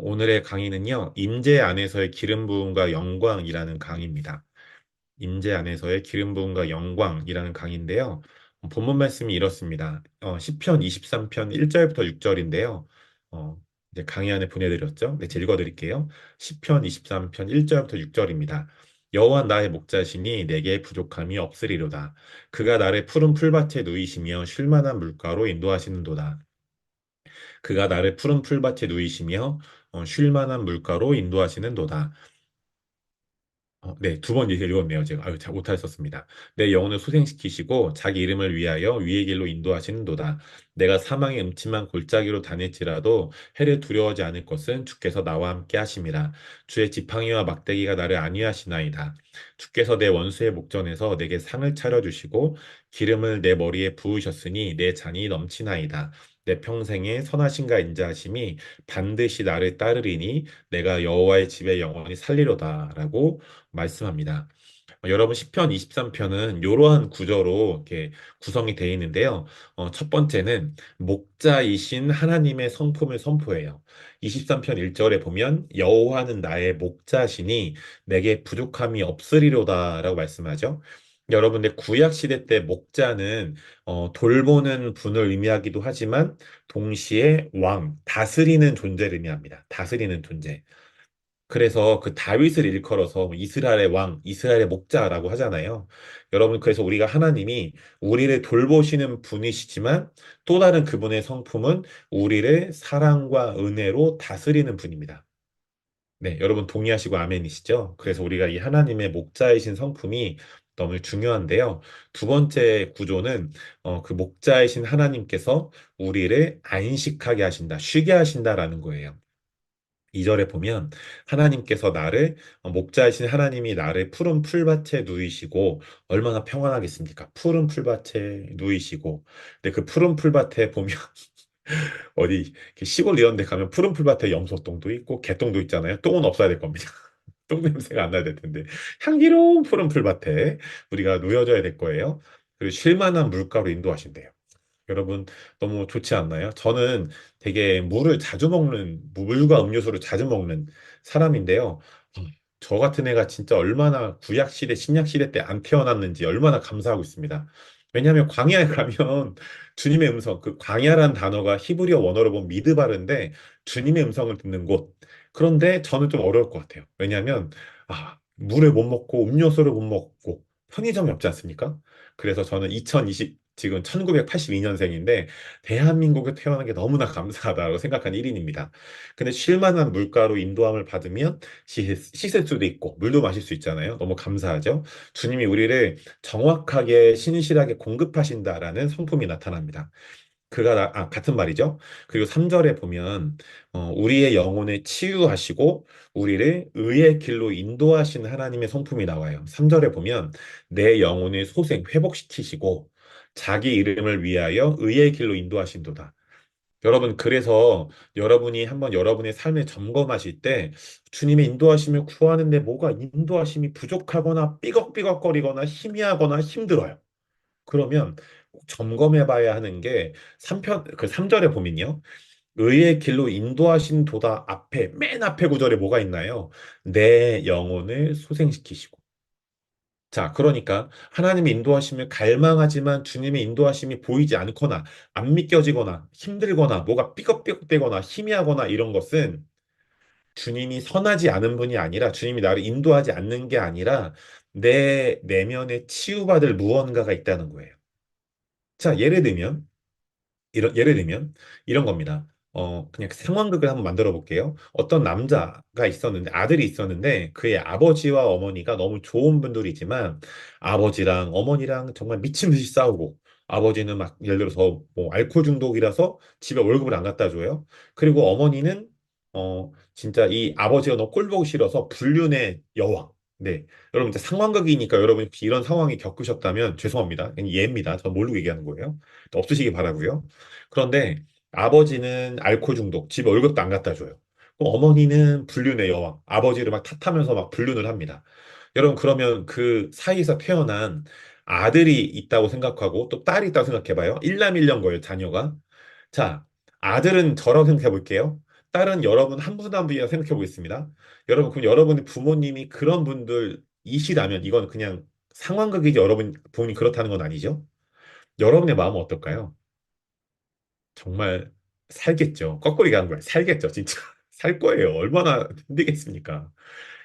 오늘의 강의는요, 임재 안에서의 기름 부음과 영광이라는 강의입니다. 임재 안에서의 기름 부음과 영광이라는 강의인데요. 본문 말씀이 이렇습니다. 시편 23편 1절부터 6절인데요. 이제 강의 안에 보내드렸죠. 네, 제가 읽어드릴게요. 시편 23편 1절부터 6절입니다. 여호와 나의 목자시니 내게 부족함이 없으리로다. 그가 나를 푸른 풀밭에 누이시며 쉴만한 물가로 인도하시는도다. 그가 나를 푸른 풀밭에 누이시며 쉴 만한 물가로 인도하시는도다. 네, 두 번 읽었네요, 제가. 아유, 잘 못하셨습니다. 내 영혼을 소생시키시고 자기 이름을 위하여 위의 길로 인도하시는도다. 내가 사망의 음침한 골짜기로 다닐지라도 해를 두려워하지 않을 것은 주께서 나와 함께 하심이라. 주의 지팡이와 막대기가 나를 안위하시나이다. 주께서 내 원수의 목전에서 내게 상을 차려주시고 기름을 내 머리에 부으셨으니 내 잔이 넘치나이다. 내 평생에 선하신가 인자하심이 반드시 나를 따르리니 내가 여호와의 집에 영원히 살리로다라고 말씀합니다. 여러분 시편 23편은 이러한 구조로 이렇게 구성이 되어 있는데요. 첫 번째는 목자이신 하나님의 성품을 선포해요. 23편 1절에 보면 여호와는 나의 목자시니 내게 부족함이 없으리로다라고 말씀하죠. 여러분들 구약 시대 때 목자는 돌보는 분을 의미하기도 하지만 동시에 왕, 다스리는 존재를 의미합니다. 다스리는 존재. 그래서 그 다윗을 일컬어서 이스라엘의 왕, 이스라엘의 목자라고 하잖아요. 여러분, 그래서 우리가 하나님이 우리를 돌보시는 분이시지만 또 다른 그분의 성품은 우리를 사랑과 은혜로 다스리는 분입니다. 네, 여러분 동의하시고 아멘이시죠? 그래서 우리가 이 하나님의 목자이신 성품이 너무 중요한데요. 두 번째 구조는 그 목자이신 하나님께서 우리를 안식하게 하신다, 쉬게 하신다라는 거예요. 2절에 보면 하나님께서 나를 목자이신 하나님이 나를 푸른 풀밭에 누이시고 얼마나 평안하겠습니까? 푸른 풀밭에 누이시고 근데 그 푸른 풀밭에 보면 어디 이렇게 시골 이런 데 가면 푸른 풀밭에 염소똥도 있고 개똥도 있잖아요. 똥은 없어야 될 겁니다. 똥 냄새가 안 나야 될 텐데 향기로운 푸른 풀밭에 우리가 누워져야 될 거예요. 그리고 쉴만한 물가로 인도하신대요. 여러분 너무 좋지 않나요? 저는 되게 물을 자주 먹는 물과 음료수를 자주 먹는 사람인데요. 저 같은 애가 진짜 얼마나 구약 시대, 신약 시대 때 안 태어났는지 얼마나 감사하고 있습니다. 왜냐하면 광야에 가면 주님의 음성, 그 광야란 단어가 히브리어 원어로 보면 미드바르인데 주님의 음성을 듣는 곳. 그런데 저는 좀 어려울 것 같아요. 왜냐하면 물을 못 먹고 음료수를 못 먹고 편의점이 없지 않습니까? 그래서 저는 2020 지금 1982년생인데 대한민국에 태어난 게 너무나 감사하다고 생각한 1인입니다. 근데 쉴만한 물가로 인도함을 받으면 씻을 수도 있고 물도 마실 수 있잖아요. 너무 감사하죠. 주님이 우리를 정확하게 신실하게 공급하신다라는 성품이 나타납니다. 같은 말이죠. 그리고 3절에 보면, 우리의 영혼을 치유하시고, 우리를 의의 길로 인도하신 하나님의 성품이 나와요. 3절에 보면, 내 영혼을 회복시키시고, 자기 이름을 위하여 의의 길로 인도하신도다. 여러분, 그래서 여러분이 한번 여러분의 삶을 점검하실 때, 주님의 인도하심을 구하는데 뭐가 인도하심이 부족하거나 삐걱삐걱거리거나 희미하거나 힘들어요. 그러면 꼭 점검해 봐야 하는 게 3편, 그 3절에 보면요. 의의 길로 인도하신 도다 앞에, 맨 앞에 구절에 뭐가 있나요? 내 영혼을 소생시키시고. 자, 그러니까 하나님의 인도하심을 갈망하지만 주님의 인도하심이 보이지 않거나 안 믿겨지거나 힘들거나 뭐가 삐걱삐걱대거나 희미하거나 이런 것은 주님이 선하지 않은 분이 아니라 주님이 나를 인도하지 않는 게 아니라 내 내면에 치유받을 무언가가 있다는 거예요. 자, 예를 들면 이런 겁니다. 그냥 상황극을 한번 만들어 볼게요. 어떤 남자가 있었는데 아들이 있었는데 그의 아버지와 어머니가 너무 좋은 분들이지만 아버지랑 어머니랑 정말 미친 듯이 싸우고 아버지는 막 예를 들어서 뭐 알코올 중독이라서 집에 월급을 안 갖다 줘요. 그리고 어머니는 진짜 이 아버지가 너 꼴 보기 싫어서 불륜의 여왕. 네. 여러분 이제 상황극이니까 여러분 혹시 이런 상황이 겪으셨다면 죄송합니다. 그냥 예입니다. 저 모르고 얘기하는 거예요. 없으시기 바라고요. 그런데 아버지는 알코올 중독, 집에 월급도 안 갖다 줘요. 그럼 어머니는 불륜의 여왕, 아버지를 막 탓하면서 막 불륜을 합니다. 여러분, 그러면 그 사이에서 태어난 아들이 있다고 생각하고 또 딸이 있다고 생각해봐요. 일남일녀인 거예요, 자녀가. 자, 아들은 저라고 생각해 볼게요. 딸은 여러분 한 분 한 분이라 생각해 보겠습니다. 여러분, 그럼 여러분의 부모님이 그런 분들이시라면 이건 그냥 상황극이지 여러분 부모님 그렇다는 건 아니죠? 여러분의 마음은 어떨까요? 정말 살겠죠. 거꾸로 얘기하는 거예요. 살겠죠, 진짜. 살 거예요. 얼마나 힘들겠습니까?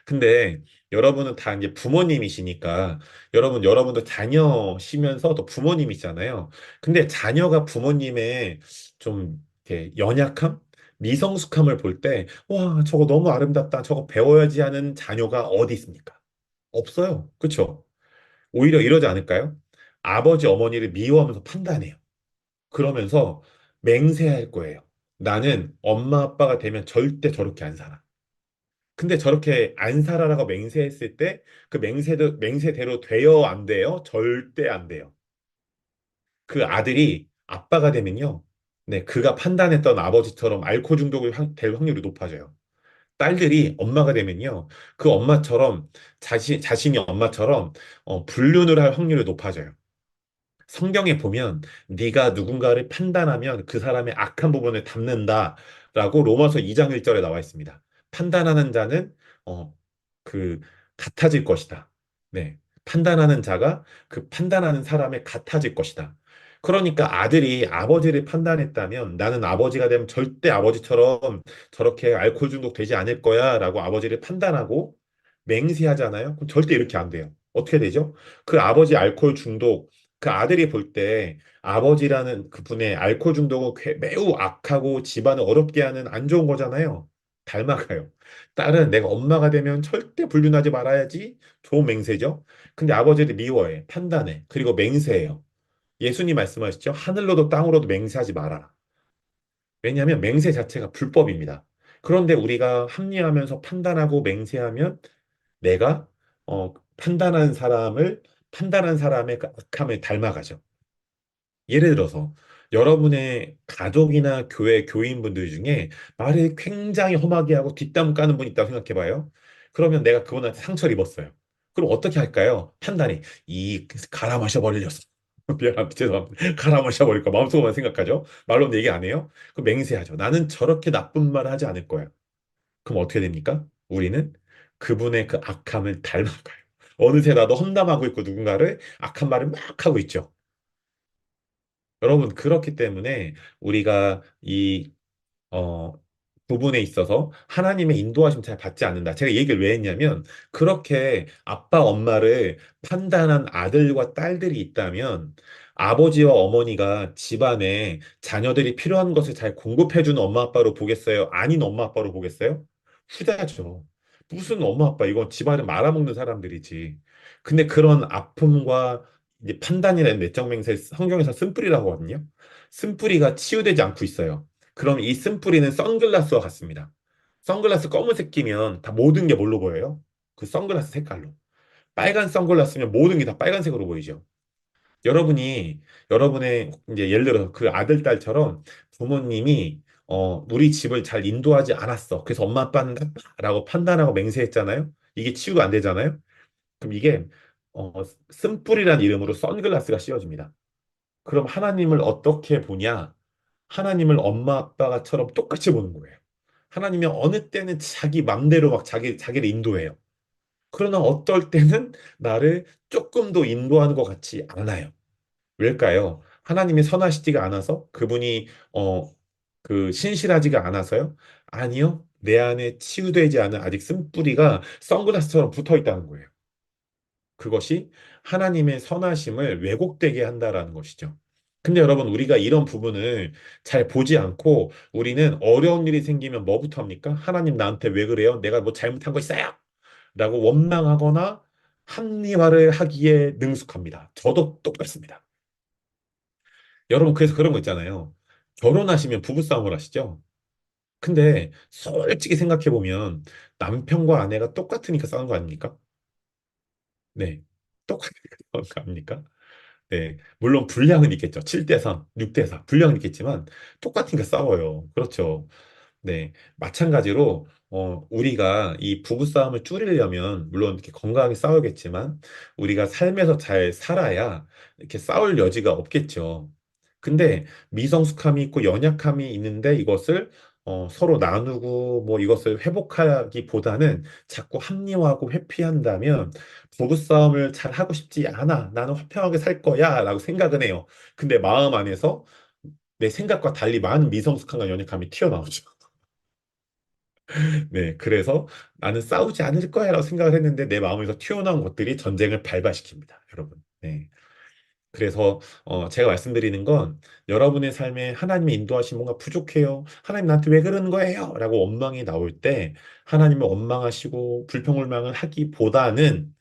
근데 여러분은 다 이제 부모님이시니까 여러분도 자녀시면서 또 부모님이잖아요. 근데 자녀가 부모님의 좀 이렇게 연약함, 미성숙함을 볼 때, 와, 저거 너무 아름답다. 저거 배워야지 하는 자녀가 어디 있습니까? 없어요. 그렇죠? 오히려 이러지 않을까요? 아버지, 어머니를 미워하면서 판단해요. 그러면서 맹세할 거예요. 나는 엄마, 아빠가 되면 절대 저렇게 안 살아. 근데 저렇게 안 살아라고 맹세했을 때 그 맹세대로 돼요, 안 돼요? 절대 안 돼요. 그 아들이 아빠가 되면요. 네, 그가 판단했던 아버지처럼 알코올 중독이 될 확률이 높아져요. 딸들이 엄마가 되면요. 그 엄마처럼 자신이 엄마처럼 불륜을 할 확률이 높아져요. 성경에 보면 네가 누군가를 판단하면 그 사람의 악한 부분을 담는다라고 로마서 2장 1절에 나와 있습니다. 판단하는 자는 어, 그 같아질 것이다. 네. 판단하는 자가 그 판단하는 사람의 같아질 것이다. 그러니까 아들이 아버지를 판단했다면 나는 아버지가 되면 절대 아버지처럼 저렇게 알코올 중독 되지 않을 거야라고 아버지를 판단하고 맹세하잖아요. 그럼 절대 이렇게 안 돼요. 어떻게 되죠? 그 아버지 알코올 중독 그 아들이 볼 때 아버지라는 그분의 알코올 중독은 매우 악하고 집안을 어렵게 하는 안 좋은 거잖아요. 닮아가요. 딸은 내가 엄마가 되면 절대 불륜하지 말아야지. 좋은 맹세죠. 근데 아버지를 미워해, 판단해, 그리고 맹세해요. 예수님 말씀하시죠. 하늘로도 땅으로도 맹세하지 마라. 왜냐하면 맹세 자체가 불법입니다. 그런데 우리가 합리화하면서 판단하고 맹세하면 내가 판단한 사람의 그 악함을 닮아가죠. 예를 들어서 여러분의 가족이나 교회 교인분들 중에 말을 굉장히 험하게 하고 뒷담 까는 분 있다고 생각해봐요. 그러면 내가 그분한테 상처를 입었어요. 그럼 어떻게 할까요? 판단이 갈아 마셔버리려서 미안합니다. 죄송합니다. 갈아 마셔버릴까 마음속으로만 생각하죠. 말로는 얘기 안 해요. 그 맹세하죠. 나는 저렇게 나쁜 말을 하지 않을 거야. 그럼 어떻게 됩니까? 우리는 그분의 그 악함을 닮아가요. 어느새 나도 험담하고 있고 누군가를 악한 말을 막 하고 있죠. 여러분, 그렇기 때문에 우리가 어, 부분에 있어서 하나님의 인도하심 잘 받지 않는다. 제가 이 얘기를 왜 했냐면, 그렇게 아빠, 엄마를 판단한 아들과 딸들이 있다면, 아버지와 어머니가 집안에 자녀들이 필요한 것을 잘 공급해주는 엄마, 아빠로 보겠어요? 아닌 엄마, 아빠로 보겠어요? 후자죠. 무슨 엄마, 아빠, 이건 집안을 말아먹는 사람들이지. 근데 그런 아픔과 이제 판단이라는 내적 맹세 성경에서 쓴뿌리라고 하거든요. 쓴뿌리가 치유되지 않고 있어요. 그럼 이 쓴뿌리는 선글라스와 같습니다. 선글라스 검은색 끼면 다 모든 게 뭘로 보여요? 그 선글라스 색깔로. 빨간 선글라스면 모든 게 다 빨간색으로 보이죠. 여러분이 여러분의 이제 예를 들어 그 아들 딸처럼 부모님이 우리 집을 잘 인도하지 않았어. 그래서 엄마 아빠는 나빠라고 판단하고 맹세했잖아요. 이게 치유가 안 되잖아요. 그럼 이게 어, 쓴뿌리라는 이름으로 선글라스가 씌워집니다. 그럼 하나님을 어떻게 보냐? 하나님을 엄마 아빠가처럼 똑같이 보는 거예요. 하나님이 어느 때는 자기 맘대로 막 자기를 인도해요. 그러나 어떨 때는 나를 조금 더 인도하는 것 같지 않아요. 왜일까요? 하나님이 선하시지가 않아서 그분이 그 신실하지가 않아서요? 아니요. 내 안에 치유되지 않은 아직 쓴뿌리가 선글라스처럼 붙어 있다는 거예요. 그것이 하나님의 선하심을 왜곡되게 한다라는 것이죠. 근데 여러분, 우리가 이런 부분을 잘 보지 않고 우리는 어려운 일이 생기면 뭐부터 합니까? 하나님 나한테 왜 그래요? 내가 뭐 잘못한 거 있어요? 라고 원망하거나 합리화를 하기에 능숙합니다. 저도 똑같습니다. 여러분, 그래서 그런 거 있잖아요. 결혼하시면 부부싸움을 하시죠? 근데 솔직히 생각해 보면 남편과 아내가 똑같으니까 싸우는 거 아닙니까? 네. 똑같으니까 싸우는 거 아닙니까? 네, 물론 분량은 있겠죠. 7대 3, 6대 4, 분량은 있겠지만 똑같으니까 싸워요. 그렇죠. 네, 마찬가지로 우리가 이 부부싸움을 줄이려면 물론 이렇게 건강하게 싸우겠지만 우리가 삶에서 잘 살아야 이렇게 싸울 여지가 없겠죠. 근데 미성숙함이 있고 연약함이 있는데 이것을 서로 나누고 뭐 이것을 회복하기보다는 자꾸 합리화하고 회피한다면 부부싸움을 잘 하고 싶지 않아. 나는 화평하게 살 거야. 라고 생각은 해요. 근데 마음 안에서 내 생각과 달리 많은 미성숙함과 연약함이 튀어나오죠. 네, 그래서 나는 싸우지 않을 거야라고 생각을 했는데 내 마음에서 튀어나온 것들이 전쟁을 발발시킵니다, 여러분. 네. 그래서 제가 말씀드리는 건 여러분의 삶에 하나님의 인도하심 뭔가 부족해요. 하나님 나한테 왜 그러는 거예요? 라고 원망이 나올 때 하나님을 원망하시고 불평불만을 하기보다는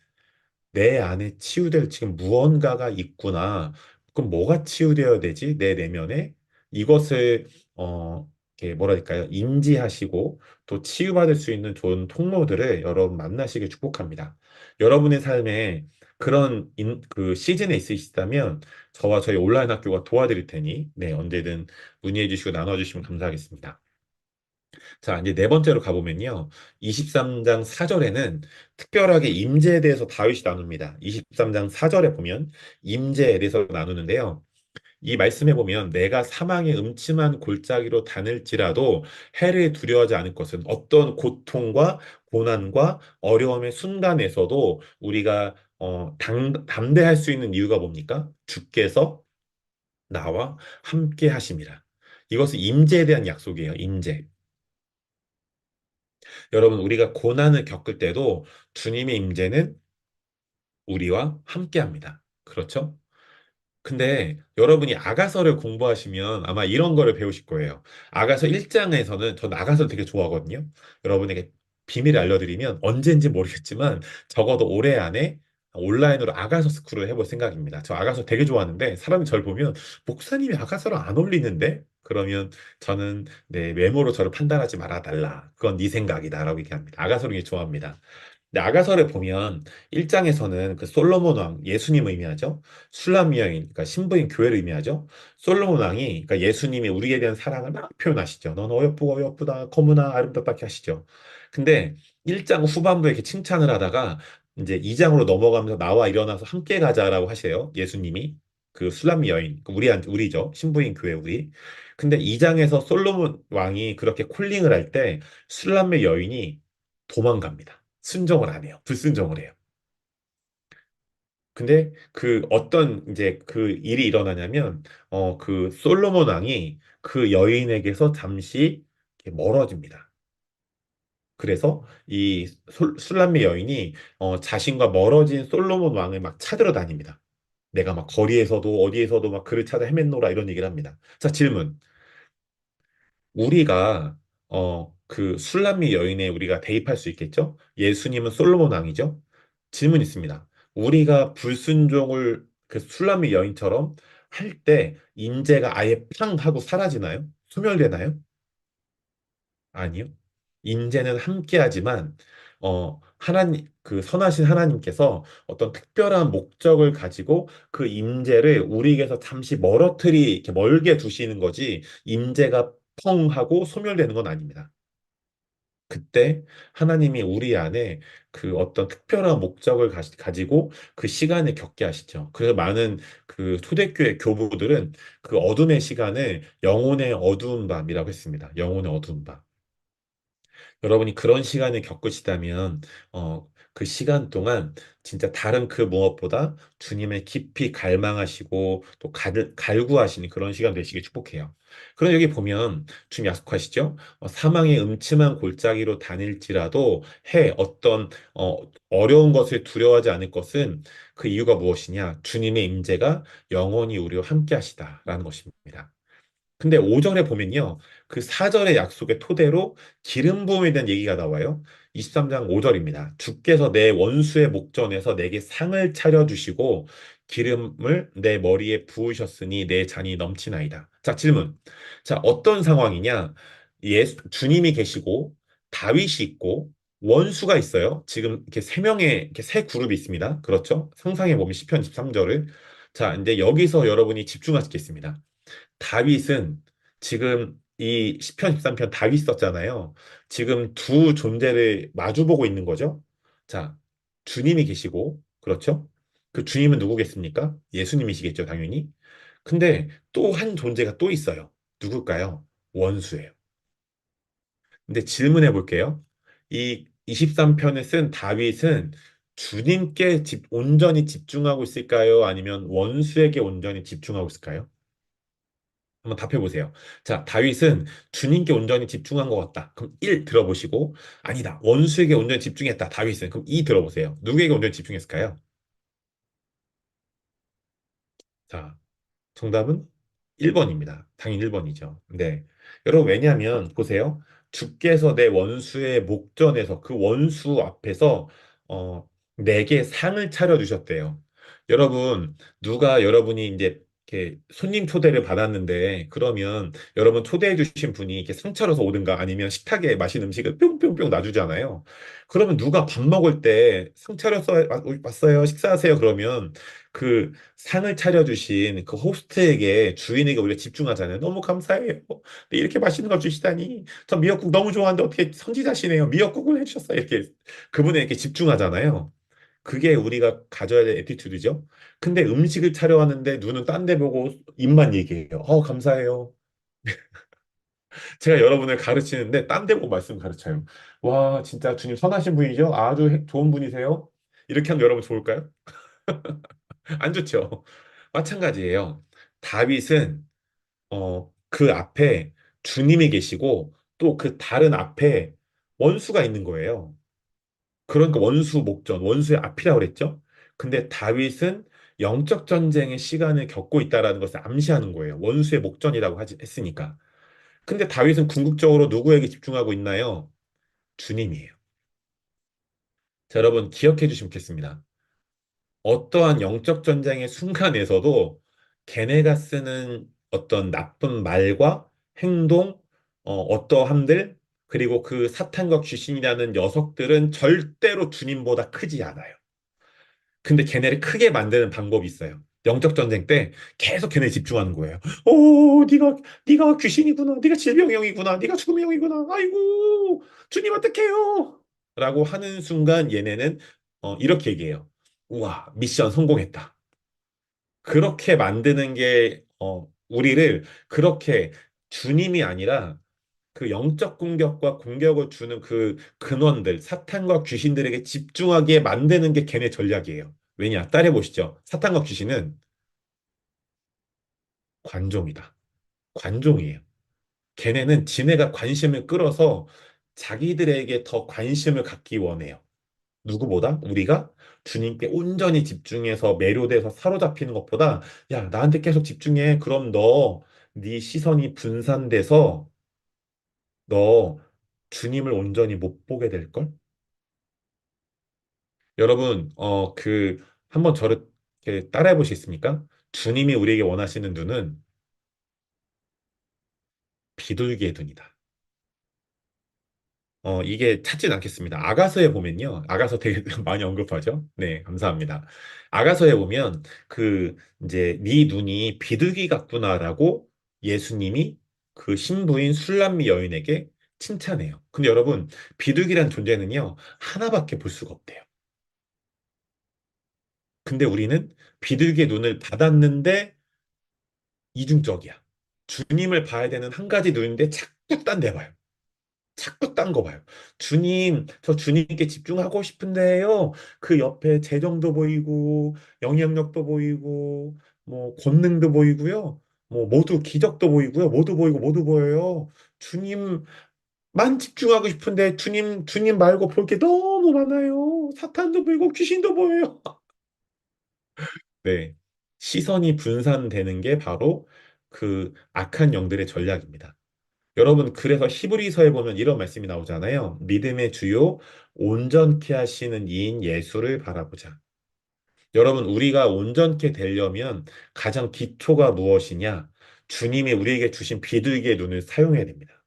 내 안에 치유될 지금 무언가가 있구나. 그럼 뭐가 치유되어야 되지? 내 내면에 이것을 이렇게 뭐랄까요? 인지하시고 또 치유받을 수 있는 좋은 통로들을 여러분 만나시길 축복합니다. 여러분의 삶에 그런 그 시즌에 있으시다면 저와 저희 온라인 학교가 도와드릴 테니 네, 언제든 문의해 주시고 나눠 주시면 감사하겠습니다. 자, 이제 네 번째로 가보면요. 23장 4절에는 특별하게 임재에 대해서 다윗이 나눕니다. 23장 4절에 보면 임재에 대해서 나누는데요. 이 말씀에 보면 내가 사망의 음침한 골짜기로 다닐지라도 해를 두려워하지 않을 것은 어떤 고통과 고난과 어려움의 순간에서도 우리가 담대할 수 있는 이유가 뭡니까? 주께서 나와 함께 하심이라. 이것은 임재에 대한 약속이에요. 임재. 여러분, 우리가 고난을 겪을 때도 주님의 임재는 우리와 함께 합니다. 그렇죠? 근데 여러분이 아가서를 공부하시면 아마 이런 거를 배우실 거예요. 아가서 1장에서는 전 아가서를 되게 좋아하거든요. 여러분에게 비밀을 알려드리면 언제인지 모르겠지만 적어도 올해 안에 온라인으로 아가서 스쿨을 해볼 생각입니다. 저 아가서 되게 좋아하는데 사람이 저를 보면 목사님이 아가서를 안 올리는데? 그러면 저는 내 외모로 저를 판단하지 말아달라. 그건 네 생각이다라고 얘기합니다. 아가서를 되게 좋아합니다. 근데 아가서를 보면 1장에서는 그 솔로몬 왕, 예수님을 의미하죠. 술람 여인, 그러니까 신부인 교회를 의미하죠. 솔로몬 왕이, 그러니까 예수님이 우리에 대한 사랑을 막 표현하시죠. 넌 어여쁘고 어여쁘다, 거무나 아름답다 이렇게 하시죠. 근데 1장 후반부에 이렇게 칭찬을 하다가 이제 2장으로 넘어가면서 나와 일어나서 함께 가자라고 하세요. 예수님이. 그 술람 여인, 그 우리죠. 신부인 교회 우리. 근데 2장에서 솔로몬 왕이 그렇게 콜링을 할 때 술람의 여인이 도망갑니다. 순종을 안 해요. 불순종을 해요. 근데 그 어떤 이제 그 일이 일어나냐면 그 솔로몬 왕이 그 여인에게서 잠시 이렇게 멀어집니다. 그래서 이 술람미 여인이 자신과 멀어진 솔로몬 왕을 막 찾으러 다닙니다. 내가 막 거리에서도 어디에서도 막 그를 찾아 헤맨노라 이런 얘기를 합니다. 자, 질문. 우리가 그 술람미 여인에 우리가 대입할 수 있겠죠? 예수님은 솔로몬 왕이죠? 질문 있습니다. 우리가 불순종을 그 술람미 여인처럼 할 때 인재가 아예 팡 하고 사라지나요? 소멸되나요? 아니요. 인재는 함께하지만 하나님 그 선하신 하나님께서 어떤 특별한 목적을 가지고 그 임재를 우리에게서 잠시 멀어뜨리 이렇게 멀게 두시는 거지 임재가 펑 하고 소멸되는 건 아닙니다. 그때 하나님이 우리 안에 그 어떤 특별한 목적을 가지고 그 시간을 겪게 하시죠. 그래서 많은 그 초대교회 교부들은 그 어둠의 시간을 영혼의 어두운 밤이라고 했습니다. 영혼의 어두운 밤. 여러분이 그런 시간을 겪으시다면, 그 시간 동안 진짜 다른 그 무엇보다 주님을 깊이 갈망하시고 또 갈구하시는 그런 시간 되시길 축복해요. 그럼 여기 보면 주님 약속하시죠? 사망의 음침한 골짜기로 다닐지라도 어떤 어려운 것을 두려워하지 않을 것은 그 이유가 무엇이냐? 주님의 임재가 영원히 우리와 함께 하시다라는 것입니다. 근데 5절에 보면요. 그 4절의 약속의 토대로 기름 부음에 대한 얘기가 나와요. 23장 5절입니다. 주께서 내 원수의 목전에서 내게 상을 차려주시고 기름을 내 머리에 부으셨으니 내 잔이 넘치나이다. 자, 질문. 자, 어떤 상황이냐? 주님이 계시고 다윗이 있고 원수가 있어요. 지금 이렇게 세 명의 이렇게 세 그룹이 있습니다. 그렇죠? 상상해 보면 시편 23절을. 자, 이제 여기서 여러분이 집중하시겠습니다. 다윗은 지금 이 시편 13편 다윗 썼잖아요. 지금 두 존재를 마주보고 있는 거죠. 자, 주님이 계시고, 그렇죠? 그 주님은 누구겠습니까? 예수님이시겠죠, 당연히. 근데 또 한 존재가 또 있어요. 누굴까요? 원수예요. 근데 질문해 볼게요. 이 23편을 쓴 다윗은 주님께 온전히 집중하고 있을까요? 아니면 원수에게 온전히 집중하고 있을까요? 한번 답해 보세요. 자, 다윗은 주님께 온전히 집중한 것 같다. 그럼 1 들어보시고, 아니다. 원수에게 온전히 집중했다. 다윗은. 그럼 2 들어보세요. 누구에게 온전히 집중했을까요? 자, 정답은 1번입니다. 당연히 1번이죠. 네. 여러분, 왜냐하면, 보세요. 주께서 내 원수의 목전에서 그 원수 앞에서, 내게 상을 차려주셨대요. 여러분, 누가 여러분이 이제 이렇게 손님 초대를 받았는데, 그러면 여러분 초대해주신 분이 이렇게 상 차려서 오든가 아니면 식탁에 맛있는 음식을 뿅뿅뿅 놔주잖아요. 그러면 누가 밥 먹을 때 상 차려서 왔어요. 식사하세요. 그러면 그 상을 차려주신 그 호스트에게 주인에게 우리가 집중하잖아요. 너무 감사해요. 네, 이렇게 맛있는 걸 주시다니. 저 미역국 너무 좋아하는데 어떻게 선지자시네요. 미역국을 해주셨어요. 이렇게 그분에게 집중하잖아요. 그게 우리가 가져야 될 에티튜드죠. 근데 음식을 차려왔는데 눈은 딴 데 보고 입만 얘기해요. 감사해요. 제가 여러분을 가르치는데 딴 데 보고 말씀 가르쳐요. 와, 진짜 주님 선하신 분이죠? 아주 좋은 분이세요? 이렇게 하면 여러분 좋을까요? 안 좋죠. 마찬가지예요. 다윗은 그 앞에 주님이 계시고 또 그 다른 앞에 원수가 있는 거예요. 그러니까 원수 목전, 원수의 앞이라고 그랬죠. 근데 다윗은 영적 전쟁의 시간을 겪고 있다라는 것을 암시하는 거예요. 원수의 목전이라고 했으니까. 근데 다윗은 궁극적으로 누구에게 집중하고 있나요? 주님이에요. 자, 여러분 기억해 주시면 좋겠습니다. 어떠한 영적 전쟁의 순간에서도 걔네가 쓰는 어떤 나쁜 말과 행동, 어떠함들, 그리고 그 사탄과 귀신이라는 녀석들은 절대로 주님보다 크지 않아요. 근데 걔네를 크게 만드는 방법이 있어요. 영적 전쟁 때 계속 걔네 집중하는 거예요. 네가 귀신이구나. 네가 질병의 영이구나. 네가 죽음의 영이구나. 아이고, 주님 어떡해요? 라고 하는 순간 얘네는 이렇게 얘기해요. 우와, 미션 성공했다. 그렇게 만드는 게 우리를 그렇게 주님이 아니라 그 영적 공격과 공격을 주는 그 근원들, 사탄과 귀신들에게 집중하게 만드는 게 걔네 전략이에요. 왜냐? 따라해 보시죠. 사탄과 귀신은 관종이다. 관종이에요. 걔네는 지네가 관심을 끌어서 자기들에게 더 관심을 갖기 원해요. 누구보다 우리가 주님께 온전히 집중해서 매료돼서 사로잡히는 것보다 야, 나한테 계속 집중해. 그럼 네 시선이 분산돼서 너 주님을 온전히 못 보게 될걸? 여러분, 한번 저를 이렇게 따라해 보시겠습니까? 주님이 우리에게 원하시는 눈은 비둘기의 눈이다. 이게 찾진 않겠습니다. 아가서에 보면요. 아가서 되게 많이 언급하죠. 네, 감사합니다. 아가서에 보면 이제 네 눈이 비둘기 같구나라고 예수님이 그 신부인 술람미 여인에게 칭찬해요. 근데 여러분, 비둘기란 존재는요. 하나밖에 볼 수가 없대요. 근데 우리는 비둘기의 눈을 받았는데 이중적이야. 주님을 봐야 되는 한 가지 눈인데 자꾸 딴 데 봐요. 자꾸 딴 거 봐요. 주님, 저 주님께 집중하고 싶은데요. 그 옆에 재정도 보이고, 영향력도 보이고, 뭐, 권능도 보이고요. 뭐, 모두 기적도 보이고요. 모두 보이고, 모두 보여요. 주님만 집중하고 싶은데, 주님 말고 볼 게 너무 많아요. 사탄도 보이고, 귀신도 보여요. 네. 시선이 분산되는 게 바로 그 악한 영들의 전략입니다. 여러분, 그래서 히브리서에 보면 이런 말씀이 나오잖아요. 믿음의 주요 온전케 하시는 이인 예수를 바라보자. 여러분, 우리가 온전케 되려면 가장 기초가 무엇이냐? 주님이 우리에게 주신 비둘기의 눈을 사용해야 됩니다.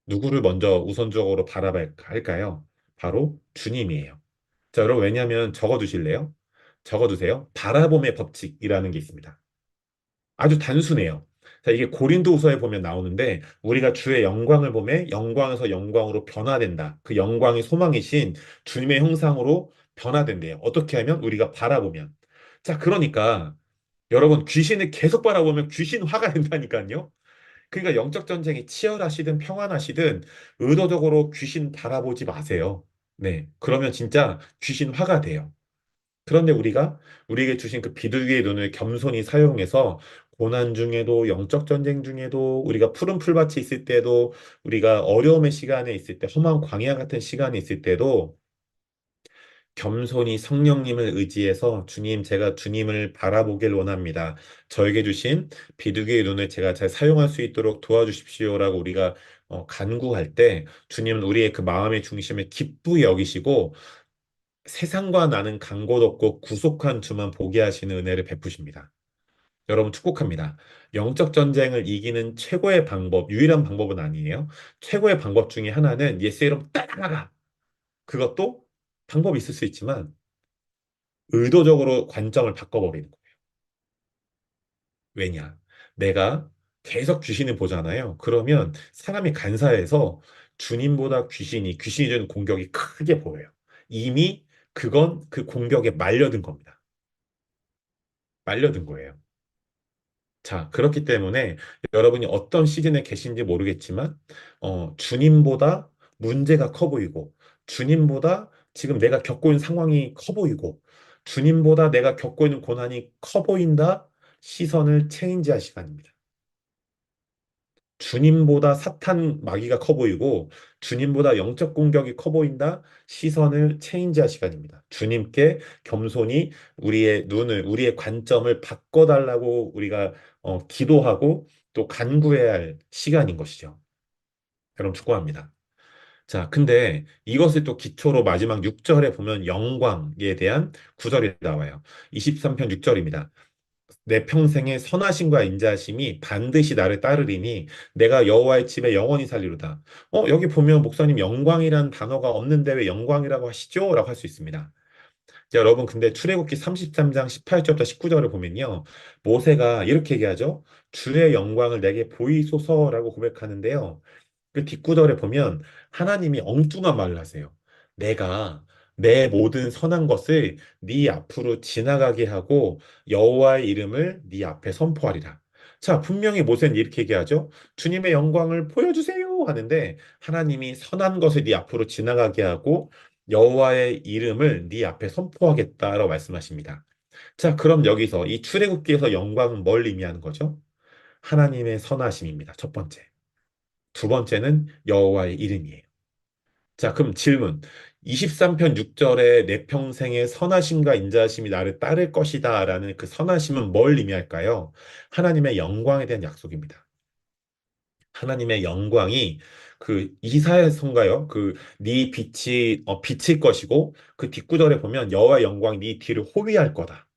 누구를 먼저 우선적으로 바라봐야 할까요? 바로 주님이에요. 자, 여러분, 왜냐하면 적어두실래요? 적어두세요. 바라봄의 법칙이라는 게 있습니다. 아주 단순해요. 자, 이게 고린도후서에 보면 나오는데 우리가 주의 영광을 보매 영광에서 영광으로 변화된다. 그 영광이 소망이신 주님의 형상으로 변화된대요. 어떻게 하면 우리가 바라보면. 자, 그러니까 여러분 귀신을 계속 바라보면 귀신 화가 된다니까요. 그러니까 영적 전쟁이 치열하시든 평안하시든 의도적으로 귀신 바라보지 마세요. 네. 그러면 진짜 귀신 화가 돼요. 그런데 우리가 우리에게 주신 그 비둘기의 눈을 겸손히 사용해서 고난 중에도 영적 전쟁 중에도 우리가 푸른 풀밭이 있을 때도 우리가 어려움의 시간에 있을 때 험한 광야 같은 시간이 있을 때도 겸손히 성령님을 의지해서 주님, 제가 주님을 바라보길 원합니다. 저에게 주신 비둘기의 눈을 제가 잘 사용할 수 있도록 도와주십시오라고 우리가 간구할 때 주님은 우리의 그 마음의 중심을 기쁘게 여기시고 세상과 나는 간곳 없고 구속한 주만 보게 하시는 은혜를 베푸십니다. 여러분 축복합니다. 영적 전쟁을 이기는 최고의 방법, 유일한 방법은 아니에요. 최고의 방법 중에 하나는 예수 이름 따라가. 그것도 방법이 있을 수 있지만 의도적으로 관점을 바꿔버리는 거예요. 왜냐? 내가 계속 귀신을 보잖아요. 그러면 사람이 간사해서 주님보다 귀신이 주는 공격이 크게 보여요. 이미 그건 그 공격에 말려든 겁니다. 말려든 거예요. 자, 그렇기 때문에 여러분이 어떤 시즌에 계신지 모르겠지만, 주님보다 문제가 커 보이고, 주님보다 지금 내가 겪고 있는 상황이 커 보이고, 주님보다 내가 겪고 있는 고난이 커 보인다, 시선을 체인지할 시간입니다. 주님보다 사탄 마귀가 커 보이고 주님보다 영적 공격이 커 보인다. 시선을 체인지할 시간입니다. 주님께 겸손히 우리의 눈을 우리의 관점을 바꿔달라고 우리가 기도하고 또 간구해야 할 시간인 것이죠. 여러분 축복합니다. 자, 근데 이것을 또 기초로 마지막 6절에 보면 영광에 대한 구절이 나와요. 23편 6절입니다. 내 평생의 선하심과 인자하심이 반드시 나를 따르리니 내가 여호와의 집에 영원히 살리로다. 여기 보면 목사님 영광이라는 단어가 없는데 왜 영광이라고 하시죠? 라고 할 수 있습니다. 자, 여러분 근데 출애굽기 33장 18절부터 19절을 보면요. 모세가 이렇게 얘기하죠. 주의 영광을 내게 보이소서라고 고백하는데요. 그 뒷구절에 보면 하나님이 엉뚱한 말을 하세요. 내가 내 모든 선한 것을 네 앞으로 지나가게 하고 여호와의 이름을 네 앞에 선포하리라. 자, 분명히 모세는 이렇게 얘기하죠. 주님의 영광을 보여주세요 하는데 하나님이 선한 것을 네 앞으로 지나가게 하고 여호와의 이름을 네 앞에 선포하겠다라고 말씀하십니다. 자, 그럼 여기서 이 출애굽기에서 영광은 뭘 의미하는 거죠? 하나님의 선하심입니다. 첫 번째. 두 번째는 여호와의 이름이에요. 자, 그럼 질문. 23편 6절에 내 평생의 선하심과 인자하심이 나를 따를 것이다 라는 그 선하심은 뭘 의미할까요? 하나님의 영광에 대한 약속입니다. 하나님의 영광이 그 이사야서인가요? 그 네 빛이 비칠 것이고 그 뒷구절에 보면 여호와의 영광이 네 뒤를 호위할 거다.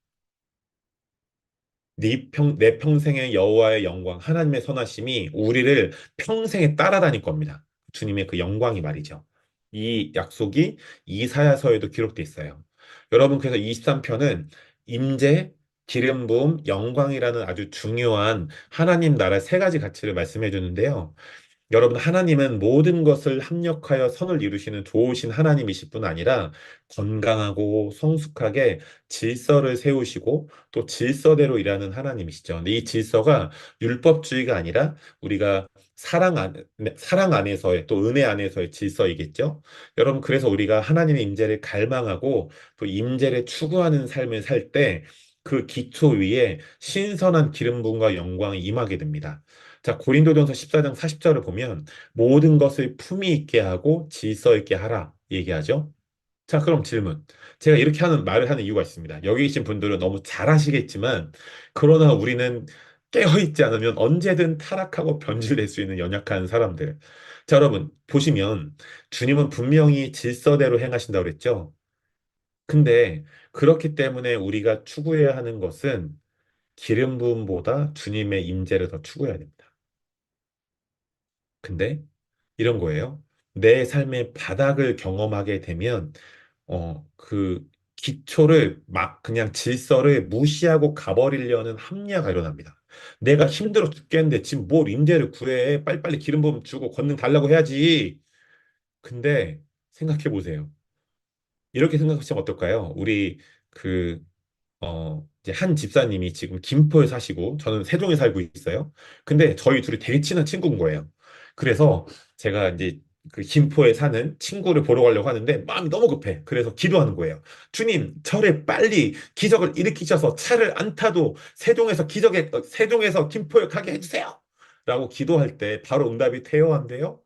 내 평생의 여호와의 영광, 하나님의 선하심이 우리를 평생에 따라다닐 겁니다. 주님의 그 영광이 말이죠. 이 약속이 이사야서에도 기록돼 있어요. 여러분, 그래서 23편은 임재, 기름 부음, 영광이라는 아주 중요한 하나님 나라 세 가지 가치를 말씀해 주는데요. 여러분, 하나님은 모든 것을 합력하여 선을 이루시는 좋으신 하나님이실 뿐 아니라 건강하고 성숙하게 질서를 세우시고 또 질서대로 일하는 하나님이시죠. 근데 이 질서가 율법주의가 아니라 우리가 사랑 안에서의 또 은혜 안에서의 질서이겠죠. 여러분, 그래서 우리가 하나님의 임재를 갈망하고 또 임재를 추구하는 삶을 살 때 그 기초 위에 신선한 기름 부음과 영광이 임하게 됩니다. 자, 고린도전서 14장 40절을 보면 모든 것을 품위 있게 하고 질서 있게 하라 얘기하죠. 자, 그럼 질문. 제가 이렇게 하는 말을 하는 이유가 있습니다. 여기 계신 분들은 너무 잘하시겠지만 그러나 우리는 깨어있지 않으면 언제든 타락하고 변질될 수 있는 연약한 사람들. 자, 여러분 보시면 주님은 분명히 질서대로 행하신다고 그랬죠. 근데 그렇기 때문에 우리가 추구해야 하는 것은 기름 부음보다 주님의 임재를 더 추구해야 됩니다. 근데 이런 거예요. 내 삶의 바닥을 경험하게 되면, 그 기초를 막 그냥 질서를 무시하고 가버리려는 합리화가 일어납니다. 내가 힘들어 죽겠는데 지금 뭘 임대를 구해? 빨리빨리 기름 부음 주고 권능 달라고 해야지. 근데 생각해 보세요. 이렇게 생각하시면 어떨까요? 우리 그, 이제 한 집사님이 지금 김포에 사시고 저는 세종에 살고 있어요. 근데 저희 둘이 되게 친한 친구인 거예요. 그래서 제가 이제 그 김포에 사는 친구를 보러 가려고 하는데 마음이 너무 급해. 그래서 기도하는 거예요. 주님, 저를 빨리 기적을 일으키셔서 차를 안 타도 세종에서 김포에 가게 해주세요. 라고 기도할 때 바로 응답이 태요한데요.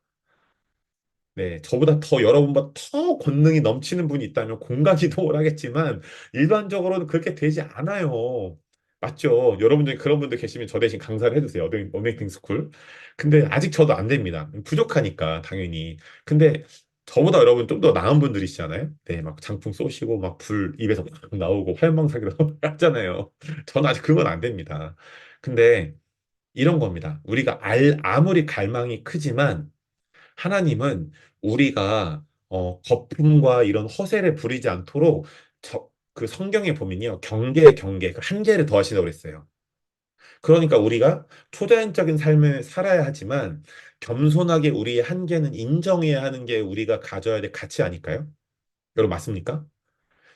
네, 저보다 더 여러분보다 더 권능이 넘치는 분이 있다면 공간 이동을 하겠지만 일반적으로는 그렇게 되지 않아요. 맞죠? 여러분 중에 그런 분들 계시면 저 대신 강사를 해주세요. 어메이팅 스쿨. 근데 아직 저도 안 됩니다. 부족하니까 당연히. 근데 저보다 여러분 좀 더 나은 분들이시잖아요. 네, 막 장풍 쏘시고 막 불 입에서 막 나오고 활망사기로 하잖아요. 저는 아직 그건 안 됩니다. 근데 이런 겁니다. 우리가 아무리 갈망이 크지만 하나님은 우리가 거품과 이런 허세를 부리지 않도록 그 성경에 보면요. 경계, 그 한계를 더하시라고 그랬어요. 그러니까 우리가 초자연적인 삶을 살아야 하지만 겸손하게 우리의 한계는 인정해야 하는 게 우리가 가져야 될 가치 아닐까요? 여러분 맞습니까?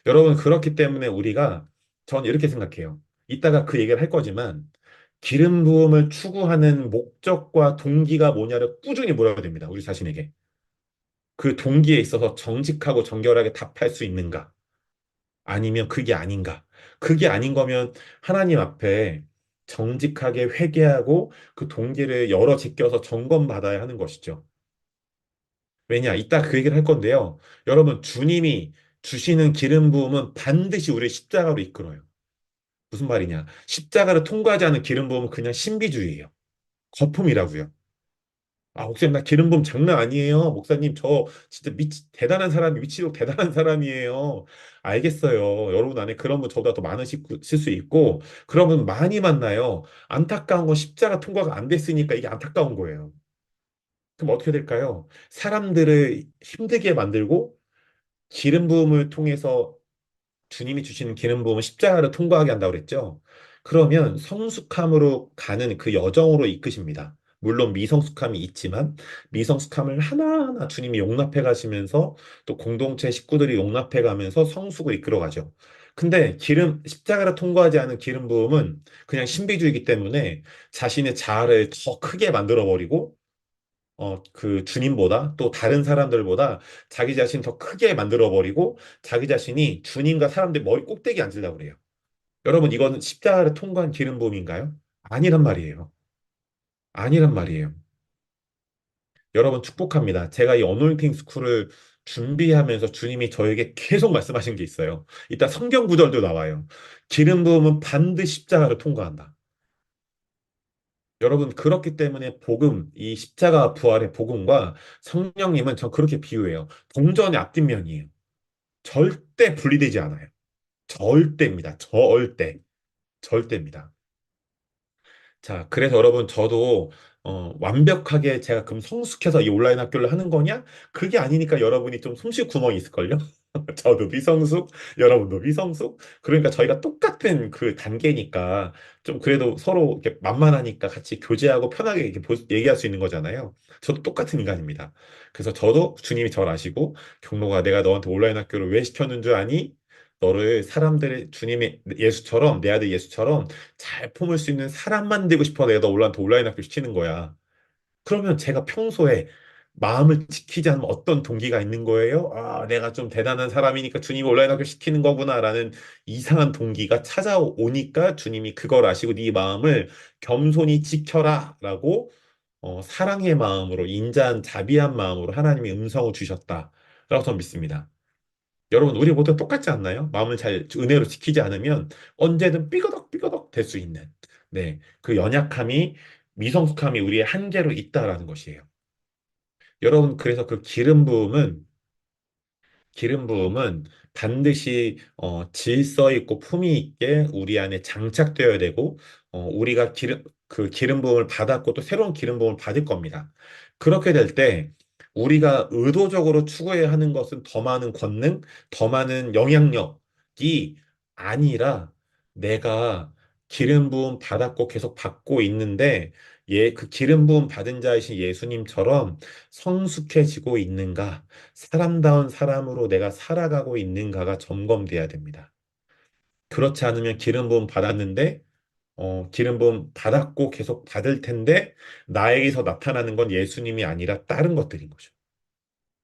여러분 그렇기 때문에 우리가 전 이렇게 생각해요. 이따가 그 얘기를 할 거지만 기름 부음을 추구하는 목적과 동기가 뭐냐를 꾸준히 물어야 됩니다. 우리 자신에게. 그 동기에 있어서 정직하고 정결하게 답할 수 있는가? 아니면 그게 아닌가? 그게 아닌 거면 하나님 앞에 정직하게 회개하고 그 동기를 열어 제껴서 점검받아야 하는 것이죠. 왜냐? 이따 그 얘기를 할 건데요. 여러분, 주님이 주시는 기름 부음은 반드시 우리를 십자가로 이끌어요. 무슨 말이냐? 십자가를 통과하지 않은 기름 부음은 그냥 신비주의예요. 거품이라고요. 아, 목사님, 나 기름 부음 장난 아니에요. 목사님, 저 진짜 대단한 사람이, 위치로 대단한 사람이에요. 알겠어요. 여러분 안에 그런 분 저보다 더 많으실 수 있고, 그런 분 많이 만나요. 안타까운 건 십자가 통과가 안 됐으니까 이게 안타까운 거예요. 그럼 어떻게 될까요? 사람들을 힘들게 만들고, 기름 부음을 통해서 주님이 주시는 기름 부음은 십자가를 통과하게 한다고 그랬죠. 그러면 성숙함으로 가는 그 여정으로 이끄십니다. 물론 미성숙함이 있지만 미성숙함을 하나하나 주님이 용납해 가시면서 또 공동체 식구들이 용납해 가면서 성숙을 이끌어 가죠. 근데 십자가를 통과하지 않은 기름 부음은 그냥 신비주의이기 때문에 자신의 자아를 더 크게 만들어 버리고 그 주님보다 또 다른 사람들보다 자기 자신 더 크게 만들어 버리고 자기 자신이 주님과 사람들 머리 꼭대기에 앉으려고 그래요. 여러분, 이거는 십자가를 통과한 기름 부음인가요? 아니란 말이에요. 아니란 말이에요. 여러분 축복합니다. 제가 이 어노인팅 스쿨을 준비하면서 주님이 저에게 계속 말씀하신 게 있어요. 이따 성경 구절도 나와요. 기름 부음은 반드시 십자가를 통과한다. 여러분, 그렇기 때문에 이 십자가 부활의 복음과 성령님은 전 그렇게 비유해요. 동전의 앞뒷면이에요. 절대 분리되지 않아요. 절대입니다. 절대입니다. 자, 그래서 여러분, 저도 완벽하게 제가 그럼 성숙해서 이 온라인 학교를 하는 거냐? 그게 아니니까 여러분이 좀 솜씨 구멍이 있을걸요? 저도 미성숙, 여러분도 미성숙. 그러니까 저희가 똑같은 그 단계니까 좀 그래도 서로 이렇게 만만하니까 같이 교제하고 편하게 이렇게 얘기할 수 있는 거잖아요. 저도 똑같은 인간입니다. 그래서 저도 주님이 저를 아시고 경로가 내가 너한테 온라인 학교를 왜 시켰는 줄 아니? 너를 사람들의 주님의 예수처럼 내 아들 예수처럼 잘 품을 수 있는 사람 만들고 싶어 내가 너 온라인 학교 시키는 거야. 그러면 제가 평소에 마음을 지키지 않으면 어떤 동기가 있는 거예요? 아, 내가 좀 대단한 사람이니까 주님이 온라인 학교 시키는 거구나라는 이상한 동기가 찾아오니까 주님이 그걸 아시고 네 마음을 겸손히 지켜라라고 사랑의 마음으로 인자한 자비한 마음으로 하나님이 음성을 주셨다라고 저는 믿습니다. 여러분, 우리 모두 똑같지 않나요? 마음을 잘 은혜로 지키지 않으면 언제든 삐거덕 될 수 있는, 네, 그 미성숙함이 우리의 한계로 있다라는 것이에요. 여러분, 그래서 그 기름 부음은 반드시 질서 있고 품위 있게 우리 안에 장착되어야 되고 우리가 그 기름 부음을 받았고 또 새로운 기름 부음을 받을 겁니다. 그렇게 될 때 우리가 의도적으로 추구해야 하는 것은 더 많은 권능, 더 많은 영향력이 아니라 내가 기름 부음 받았고 계속 받고 있는데 그 기름 부음 받은 자이신 예수님처럼 성숙해지고 있는가? 사람다운 사람으로 내가 살아가고 있는가가 점검돼야 됩니다. 그렇지 않으면 기름 부음 받았는데 기름 부음 받았고 계속 받을 텐데 나에게서 나타나는 건 예수님이 아니라 다른 것들인 거죠.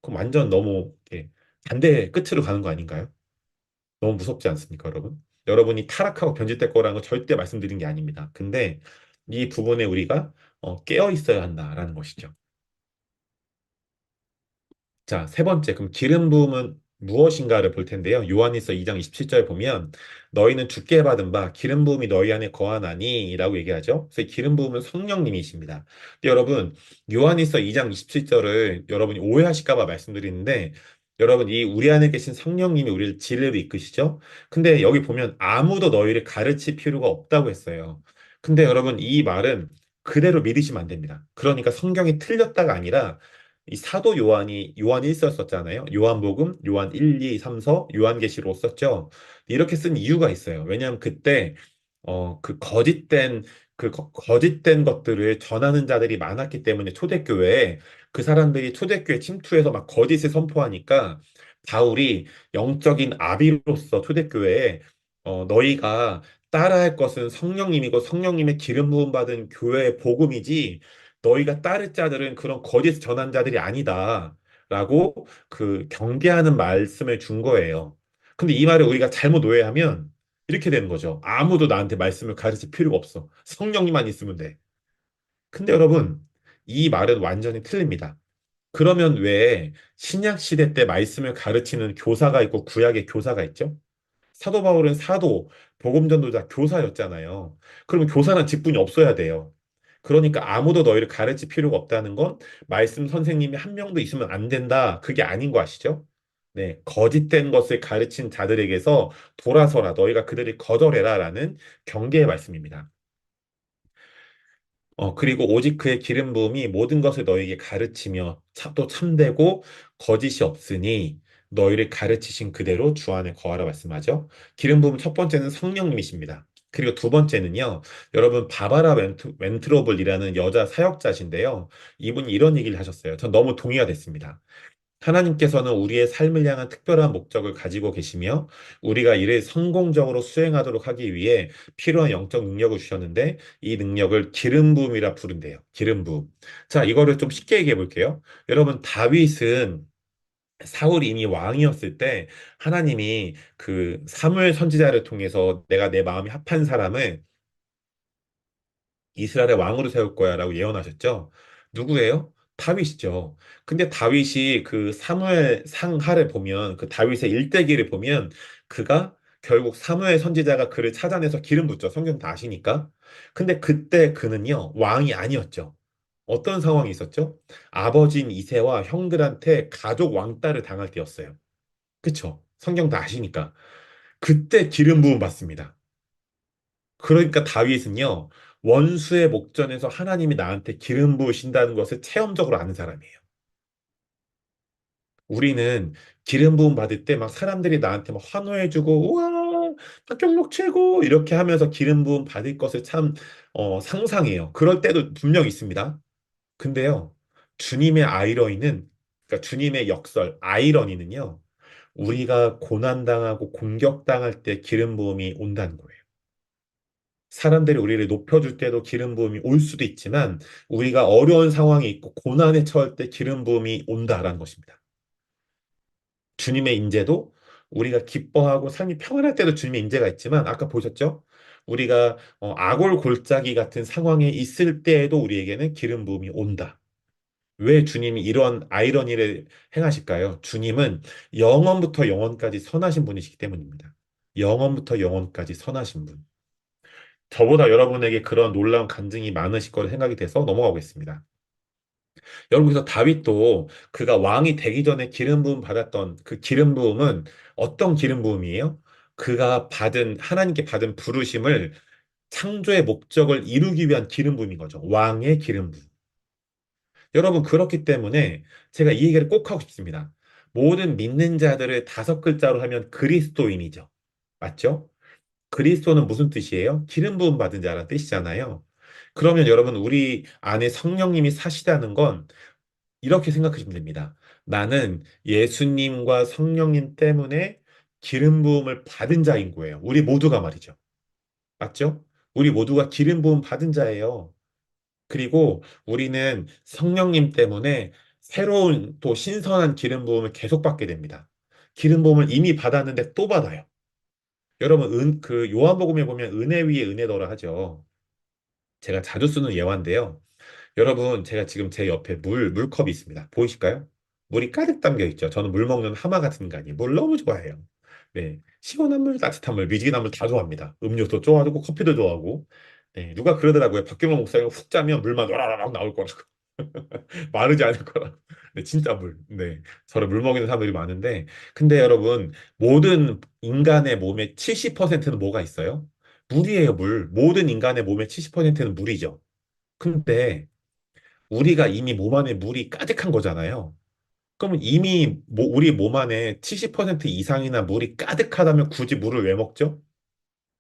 그럼 완전 너무 이렇게 반대 끝으로 가는 거 아닌가요? 너무 무섭지 않습니까, 여러분? 여러분이 타락하고 변질될 거라는 거 절대 말씀드린 게 아닙니다. 근데 이 부분에 우리가 깨어 있어야 한다라는 것이죠. 자, 세 번째, 그럼 기름 부음은 무엇인가를 볼 텐데요. 요한일서 2장 27절 보면 너희는 주께 받은 바 기름 부음이 너희 안에 거하나니 라고 얘기하죠. 그래서 이 기름 부음은 성령님이십니다. 근데 여러분, 요한일서 2장 27절을 여러분이 오해하실까 봐 말씀드리는데 여러분, 이 우리 안에 계신 성령님이 우리를 진리로 이끄시죠. 근데 여기 보면 아무도 너희를 가르칠 필요가 없다고 했어요. 근데 여러분, 이 말은 그대로 믿으시면 안 됩니다. 그러니까 성경이 틀렸다가 아니라 이 사도 요한이 요한 1서 썼잖아요. 요한복음, 요한 1, 2, 3서, 요한계시록 썼죠. 이렇게 쓴 이유가 있어요. 왜냐하면 그때 그 거짓된 것들을 전하는 자들이 많았기 때문에 초대교회에 그 사람들이 초대교회 침투해서 막 거짓을 선포하니까 바울이 영적인 아비로서 초대교회에 너희가 따라할 것은 성령님이고 성령님의 기름 부음 받은 교회의 복음이지 너희가 따를 자들은 그런 거짓 전한 자들이 아니다. 라고 그 경계하는 말씀을 준 거예요. 근데 이 말을 우리가 잘못 오해하면 이렇게 되는 거죠. 아무도 나한테 말씀을 가르칠 필요가 없어. 성령님만 있으면 돼. 근데 여러분, 이 말은 완전히 틀립니다. 그러면 왜 신약 시대 때 말씀을 가르치는 교사가 있고 구약의 교사가 있죠? 사도 바울은 사도, 복음 전도자, 교사였잖아요. 그러면 교사는 직분이 없어야 돼요. 그러니까 아무도 너희를 가르칠 필요가 없다는 건 말씀 선생님이 한 명도 있으면 안 된다. 그게 아닌 거 아시죠? 네, 거짓된 것을 가르친 자들에게서 돌아서라. 너희가 그들을 거절해라라는 경계의 말씀입니다. 그리고 오직 그의 기름 부음이 모든 것을 너희에게 가르치며 또 참되고 거짓이 없으니 너희를 가르치신 그대로 주 안에 거하라 말씀하죠. 기름 부음 첫 번째는 성령님이십니다. 그리고 두 번째는요, 여러분 바바라 웬트로블이라는 여자 사역자신데요. 이분이 이런 얘기를 하셨어요. 전 너무 동의가 됐습니다. 하나님께서는 우리의 삶을 향한 특별한 목적을 가지고 계시며 우리가 이를 성공적으로 수행하도록 하기 위해 필요한 영적 능력을 주셨는데 이 능력을 기름 부음이라 부른대요. 기름 부음. 자, 이거를 좀 쉽게 얘기해 볼게요. 여러분, 다윗은 사울이 이미 왕이었을 때 하나님이 그 사무엘 선지자를 통해서 내가 내 마음이 합한 사람을 이스라엘의 왕으로 세울 거야라고 예언하셨죠. 누구예요? 다윗이죠. 근데 다윗이 그 사무엘 상하를 보면 그 다윗의 일대기를 보면 그가 결국 사무엘 선지자가 그를 찾아내서 기름 붓죠. 성경 다 아시니까. 근데 그때 그는요, 왕이 아니었죠. 어떤 상황이 있었죠? 아버지인 이새와 형들한테 가족 왕따를 당할 때였어요. 그쵸? 성경 다 아시니까. 그때 기름 부음 받습니다. 그러니까 다윗은요, 원수의 목전에서 하나님이 나한테 기름 부으신다는 것을 체험적으로 아는 사람이에요. 우리는 기름 부음 받을 때 막 사람들이 나한테 막 환호해주고, 우와, 박경록 최고! 이렇게 하면서 기름 부음 받을 것을 참, 상상해요. 그럴 때도 분명 있습니다. 근데요, 주님의 아이러니는, 그러니까 주님의 역설, 아이러니는요, 우리가 고난당하고 공격당할 때 기름 부음이 온다는 거예요. 사람들이 우리를 높여줄 때도 기름 부음이 올 수도 있지만 우리가 어려운 상황이 있고 고난에 처할 때 기름 부음이 온다라는 것입니다. 주님의 인재도 우리가 기뻐하고 삶이 평안할 때도 주님의 인재가 있지만 아까 보셨죠? 우리가 아골 골짜기 같은 상황에 있을 때에도 우리에게는 기름 부음이 온다. 왜 주님이 이런 아이러니를 행하실까요? 주님은 영원부터 영원까지 선하신 분이시기 때문입니다. 영원부터 영원까지 선하신 분. 저보다 여러분에게 그런 놀라운 간증이 많으실 거라 생각이 돼서 넘어가겠습니다. 여러분, 그래서 다윗도 그가 왕이 되기 전에 기름 부음 받았던 그 기름 부음은 어떤 기름 부음이에요? 그가 받은, 하나님께 받은 부르심을 창조의 목적을 이루기 위한 기름 부음인 거죠. 왕의 기름 부음. 여러분, 그렇기 때문에 제가 이 얘기를 꼭 하고 싶습니다. 모든 믿는 자들을 다섯 글자로 하면 그리스도인이죠. 맞죠? 그리스도는 무슨 뜻이에요? 기름 부음 받은 자라는 뜻이잖아요. 그러면 여러분, 우리 안에 성령님이 사시다는 건 이렇게 생각하시면 됩니다. 나는 예수님과 성령님 때문에 기름 부음을 받은 자인 거예요. 우리 모두가 말이죠. 맞죠? 우리 모두가 기름 부음 받은 자예요. 그리고 우리는 성령님 때문에 새로운 또 신선한 기름 부음을 계속 받게 됩니다. 기름 부음을 이미 받았는데 또 받아요. 여러분, 그 요한복음에 보면 은혜 위에 은혜더라 하죠. 제가 자주 쓰는 예화인데요. 여러분, 제가 지금 제 옆에 물컵이 있습니다. 보이실까요? 물이 가득 담겨 있죠. 저는 물 먹는 하마 같은 인간이 물 너무 좋아해요. 네. 시원한 물, 따뜻한 물, 미지근한 물 다 좋아합니다. 음료도 좋아하고 커피도 좋아하고. 네. 누가 그러더라고요. 박경호 목사님 훅 짜면 물만 와라락 나올 거라고. 마르지 않을 거라. 네, 진짜 물. 네. 저를 물 먹이는 사람들이 많은데. 근데 여러분, 모든 인간의 몸의 70%는 뭐가 있어요? 물이에요, 물. 모든 인간의 몸의 70%는 물이죠. 근데 우리가 이미 몸 안에 물이 가득한 거잖아요. 그러면 이미 우리 몸 안에 70% 이상이나 물이 가득하다면 굳이 물을 왜 먹죠?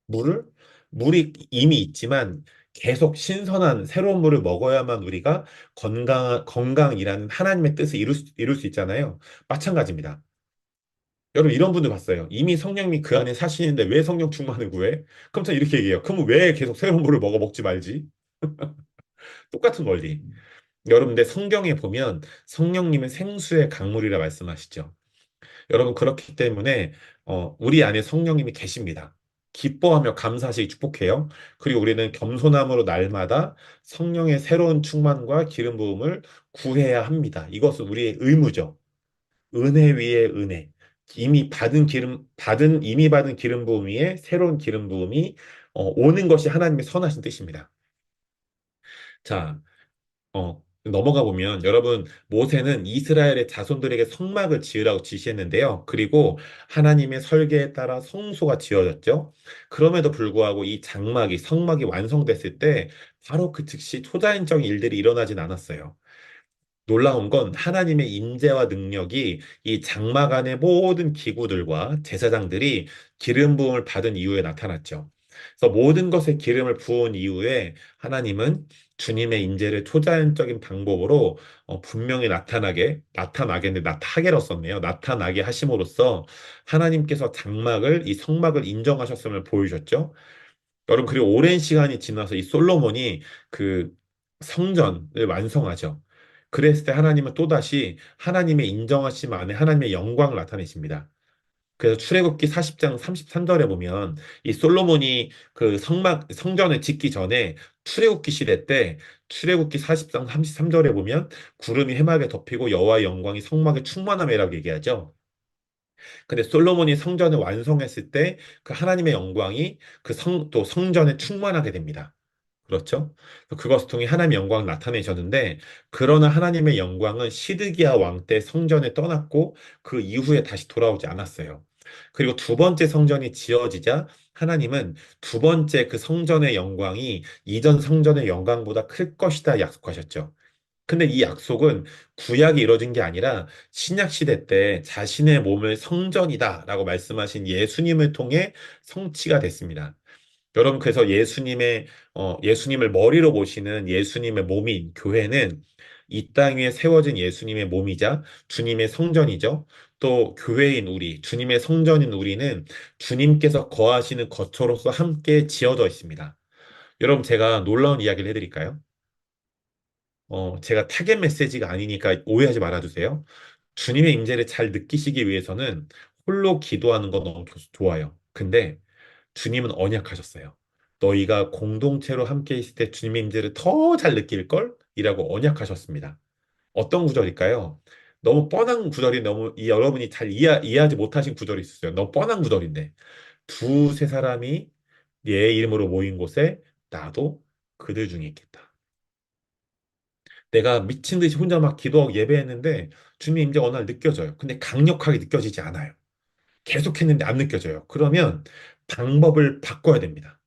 물을? 물이 이미 있지만 계속 신선한 새로운 물을 먹어야만 우리가 건강이라는 하나님의 뜻을 이룰 수 있잖아요. 마찬가지입니다. 여러분 이런 분들 봤어요. 이미 성령님이 그 안에 사시는데 왜 성령 충만을 구해? 그럼 저 이렇게 얘기해요. 그럼 왜 계속 새로운 물을 먹지 말지? 똑같은 원리. 여러분, 근데 성경에 보면 성령님은 생수의 강물이라 말씀하시죠. 여러분, 그렇기 때문에 우리 안에 성령님이 계십니다. 기뻐하며 감사시 축복해요. 그리고 우리는 겸손함으로 날마다 성령의 새로운 충만과 기름 부음을 구해야 합니다. 이것은 우리의 의무죠. 은혜 위에 은혜. 이미 받은 기름 부음 위에 새로운 기름 부음이 오는 것이 하나님의 선하신 뜻입니다. 자, 넘어가 보면 여러분 모세는 이스라엘의 자손들에게 성막을 지으라고 지시했는데요. 그리고 하나님의 설계에 따라 성소가 지어졌죠. 그럼에도 불구하고 이 성막이 완성됐을 때 바로 그 즉시 초자연적인 일들이 일어나진 않았어요. 놀라운 건 하나님의 임재와 능력이 이 장막 안의 모든 기구들과 제사장들이 기름 부음을 받은 이후에 나타났죠. 그래서 모든 것에 기름을 부은 이후에 하나님은 주님의 임재를 초자연적인 방법으로 분명히 나타나게로 썼네요. 나타나게 하심으로써 하나님께서 이 성막을 인정하셨음을 보이셨죠. 여러분, 그리고 오랜 시간이 지나서 이 솔로몬이 그 성전을 완성하죠. 그랬을 때 하나님은 또다시 하나님의 인정하심 안에 하나님의 영광을 나타내십니다. 그래서 출애굽기 40장 33절에 보면 이 솔로몬이 그 성전을 짓기 전에 출애굽기 시대 때 출애굽기 40장 33절에 보면 구름이 해막에 덮이고 여호와의 영광이 성막에 충만함이라고 얘기하죠. 근데 솔로몬이 성전을 완성했을 때 그 하나님의 영광이 또 성전에 충만하게 됩니다. 그렇죠? 그것을 통해 하나님의 영광을 나타내셨는데, 그러나 하나님의 영광은 시드기야 왕 때 성전에 떠났고, 그 이후에 다시 돌아오지 않았어요. 그리고 두 번째 성전이 지어지자 하나님은 두 번째 그 성전의 영광이 이전 성전의 영광보다 클 것이다 약속하셨죠. 근데 이 약속은 구약이 이루어진 게 아니라 신약 시대 때 자신의 몸을 성전이다라고 말씀하신 예수님을 통해 성취가 됐습니다. 여러분, 그래서 예수님을 머리로 보시는 예수님의 몸인 교회는 이 땅 위에 세워진 예수님의 몸이자 주님의 성전이죠. 또 교회인 주님의 성전인 우리는 주님께서 거하시는 거처로서 함께 지어져 있습니다. 여러분, 제가 놀라운 이야기를 해드릴까요? 제가 타겟 메시지가 아니니까 오해하지 말아주세요. 주님의 임재를 잘 느끼시기 위해서는 홀로 기도하는 거 너무 좋아요. 근데 주님은 언약하셨어요. 너희가 공동체로 함께 있을 때 주님의 임재를 더 잘 느낄걸? 이라고 언약하셨습니다. 어떤 구절일까요? 너무 뻔한 구절이 여러분이 잘 이해하지 못하신 구절이 있었어요. 너무 뻔한 구절인데. 두세 사람이 내 이름으로 모인 곳에 나도 그들 중에 있겠다. 내가 미친 듯이 혼자 막 기도하고 예배했는데 주님의 임재가 어느 날 느껴져요. 근데 강력하게 느껴지지 않아요. 계속했는데 안 느껴져요. 그러면 방법을 바꿔야 됩니다.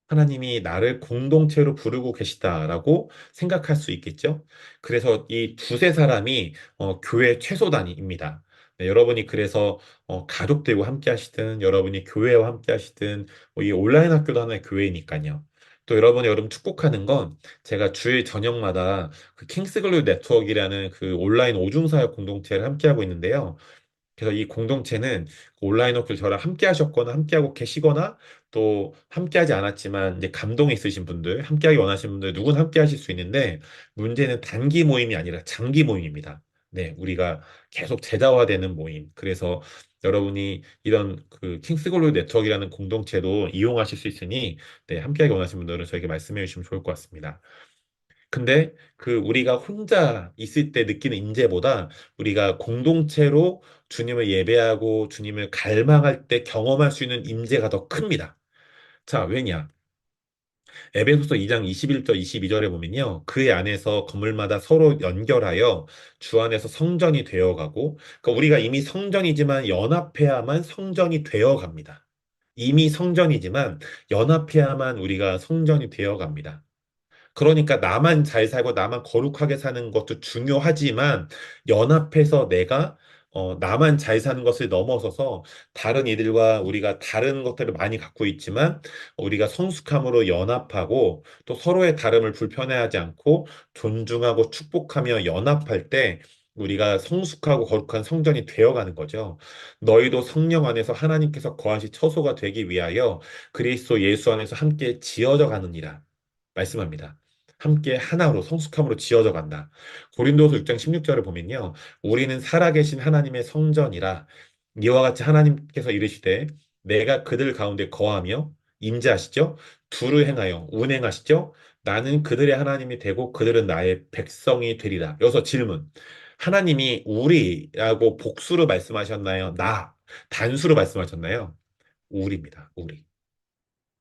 하나님이 나를 공동체로 부르고 계시다라고 생각할 수 있겠죠. 그래서 이 두세 사람이 교회 최소 단위입니다. 네, 여러분이 그래서 가족들과 함께 하시든 여러분이 교회와 함께 하시든 이 온라인 학교도 하나의 교회니까요. 또 여러분 축복하는 건 제가 주일 저녁마다 그 킹스글로 네트워크라는 그 온라인 오중사역 공동체를 함께 하고 있는데요. 그래서 이 공동체는 온라인 워크를 저랑 함께 하셨거나 함께하고 계시거나 또 함께하지 않았지만 이제 감동이 있으신 분들, 함께하기 원하시는 분들 누구나 함께 하실 수 있는데 문제는 단기 모임이 아니라 장기 모임입니다. 네, 우리가 계속 제자화되는 모임. 그래서 여러분이 이런 그 킹스글로리 네트워크라는 공동체도 이용하실 수 있으니 네, 함께하기 원하시는 분들은 저에게 말씀해 주시면 좋을 것 같습니다. 근데 그 우리가 혼자 있을 때 느끼는 임재보다 우리가 공동체로 주님을 예배하고 주님을 갈망할 때 경험할 수 있는 임재가 더 큽니다. 자, 왜냐? 에베소서 2장 21절 22절에 보면요. 그의 안에서 건물마다 서로 연결하여 주 안에서 성전이 되어가고 그러니까 우리가 이미 성전이지만 연합해야만 성전이 되어갑니다. 이미 성전이지만 연합해야만 우리가 성전이 되어갑니다. 그러니까 나만 잘 살고 나만 거룩하게 사는 것도 중요하지만 연합해서 내가 나만 잘 사는 것을 넘어서서 다른 이들과 우리가 다른 것들을 많이 갖고 있지만 우리가 성숙함으로 연합하고 또 서로의 다름을 불편해하지 않고 존중하고 축복하며 연합할 때 우리가 성숙하고 거룩한 성전이 되어가는 거죠. 너희도 성령 안에서 하나님께서 거하시 처소가 되기 위하여 그리스도 예수 안에서 함께 지어져 가느니라 말씀합니다. 함께 하나로 성숙함으로 지어져 간다. 고린도서 6장 16절을 보면요. 우리는 살아계신 하나님의 성전이라 이와 같이 하나님께서 이르시되 내가 그들 가운데 거하며 임재하시죠. 두루 행하여 운행하시죠. 나는 그들의 하나님이 되고 그들은 나의 백성이 되리라. 여기서 질문. 하나님이 우리라고 복수로 말씀하셨나요? 나 단수로 말씀하셨나요? 우리입니다. 우리.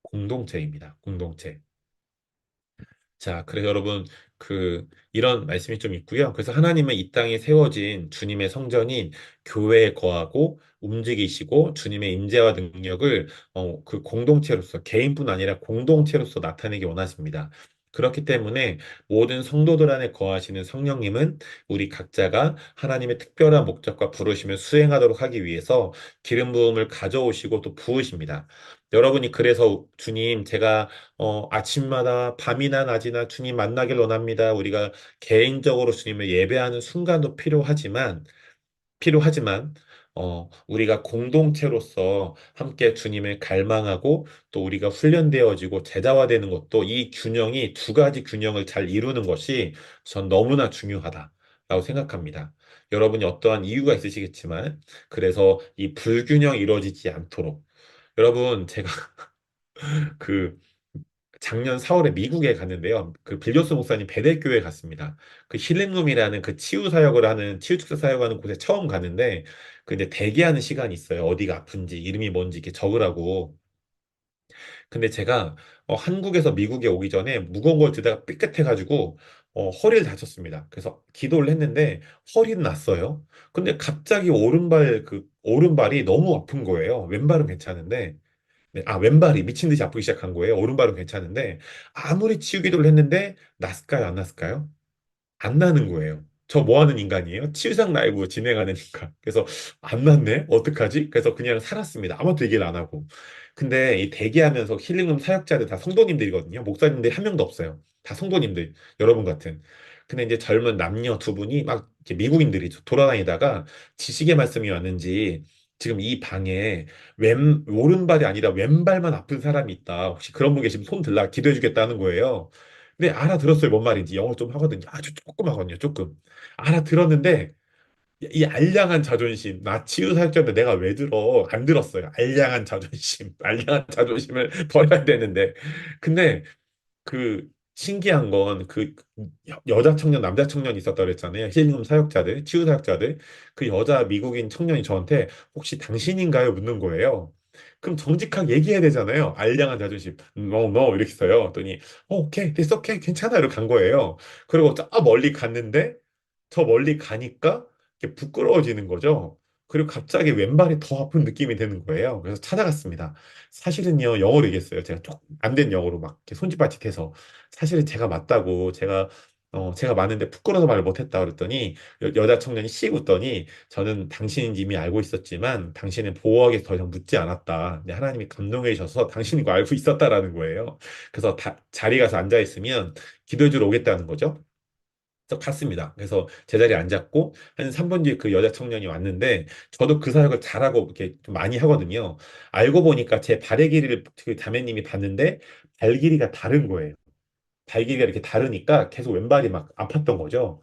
공동체입니다. 공동체. 자, 그래서 여러분, 이런 말씀이 좀 있고요. 그래서 하나님은 이 땅에 세워진 주님의 성전인 교회에 거하고 움직이시고 주님의 임재와 능력을 그 공동체로서, 개인뿐 아니라 공동체로서 나타내기 원하십니다. 그렇기 때문에 모든 성도들 안에 거하시는 성령님은 우리 각자가 하나님의 특별한 목적과 부르심을 수행하도록 하기 위해서 기름 부음을 가져오시고 또 부으십니다. 여러분이 그래서 주님, 제가 아침마다 밤이나 낮이나 주님 만나길 원합니다. 우리가 개인적으로 주님을 예배하는 순간도 필요하지만, 우리가 공동체로서 함께 주님을 갈망하고 또 우리가 훈련되어지고 제자화되는 것도 이 균형이 두 가지 균형을 잘 이루는 것이 전 너무나 중요하다라고 생각합니다. 여러분이 어떠한 이유가 있으시겠지만, 그래서 이 불균형이 이루어지지 않도록 여러분, 제가 그 작년 4월에 미국에 갔는데요. 그 빌교수 목사님 베델교회 갔습니다. 그 힐링룸이라는 그 치유 사역을 하는 치유축사 사역하는 곳에 처음 갔는데 그 이제 대기하는 시간이 있어요. 어디가 아픈지 이름이 뭔지 이렇게 적으라고. 근데 제가 한국에서 미국에 오기 전에 무거운 걸 들다가 삐끗해가지고 허리를 다쳤습니다. 그래서 기도를 했는데 허리는 났어요. 근데 갑자기 오른발이 너무 아픈 거예요. 왼발은 괜찮은데. 네, 왼발이 미친 듯이 아프기 시작한 거예요. 오른발은 괜찮은데 아무리 치유 기도를 했는데 났을까요? 안 났을까요? 안 나는 거예요. 저 뭐 하는 인간이에요? 치유상 라이브 진행하는 인간. 그래서 안 났네? 어떡하지? 그래서 그냥 살았습니다. 아무것도 얘기를 안 하고. 근데 이 대기하면서 힐링룸 사역자들 다 성도님들이거든요. 목사님들이 한 명도 없어요. 다 성도님들, 여러분 같은. 근데 이제 젊은 남녀 두 분이 막 이렇게 미국인들이 돌아다니다가 지식의 말씀이 왔는지 지금 이 방에 오른발이 아니라 왼발만 아픈 사람이 있다. 혹시 그런 분 계시면 손 들라 기도해 주겠다는 거예요. 네, 알아들었어요. 뭔 말인지. 영어 좀 하거든요. 아주 조금 하거든요. 조금. 알아들었는데, 이 알량한 자존심. 나 치유 사역자인데 내가 왜 들어? 안 들었어요. 알량한 자존심. 알량한 자존심을 버려야 되는데. 근데 그 신기한 건 그 여자 청년, 남자 청년이 있었다 그랬잖아요. 힐링 사역자들, 치유 사역자들. 그 여자 미국인 청년이 저한테 혹시 당신인가요? 묻는 거예요. 그럼 정직하게 얘기해야 되잖아요. 알량한 자존심. No, no 이렇게 써요. 그랬더니 오케이, 됐어, 오케이, 괜찮아. 이렇게 간 거예요. 그리고 저 멀리 갔는데 저 멀리 가니까 이렇게 부끄러워지는 거죠. 그리고 갑자기 왼발이 더 아픈 느낌이 드는 거예요. 그래서 찾아갔습니다. 사실은요, 영어로 얘기했어요. 제가 조금 안 된 영어로 막 이렇게 손짓발짓해서. 사실은 제가 맞다고, 제가 맞는데 부끄러워서 말을 못했다 그랬더니, 여자 청년이 씩 웃더니, 저는 당신인지 이미 알고 있었지만, 당신은 보호하기 위해서 더 이상 묻지 않았다. 근데 하나님이 감동해 주셔서 당신인 거 알고 있었다라는 거예요. 그래서 자리 가서 앉아 있으면 기도해 주러 오겠다는 거죠. 저 갔습니다. 그래서 제자리에 앉았고 한 3분 뒤에 그 여자 청년이 왔는데 저도 그 사역을 잘하고 이렇게 좀 많이 하거든요. 알고 보니까 제 발의 길이를 그 자매님이 봤는데 발 길이가 다른 거예요. 발 길이가 이렇게 다르니까 계속 왼발이 막 아팠던 거죠.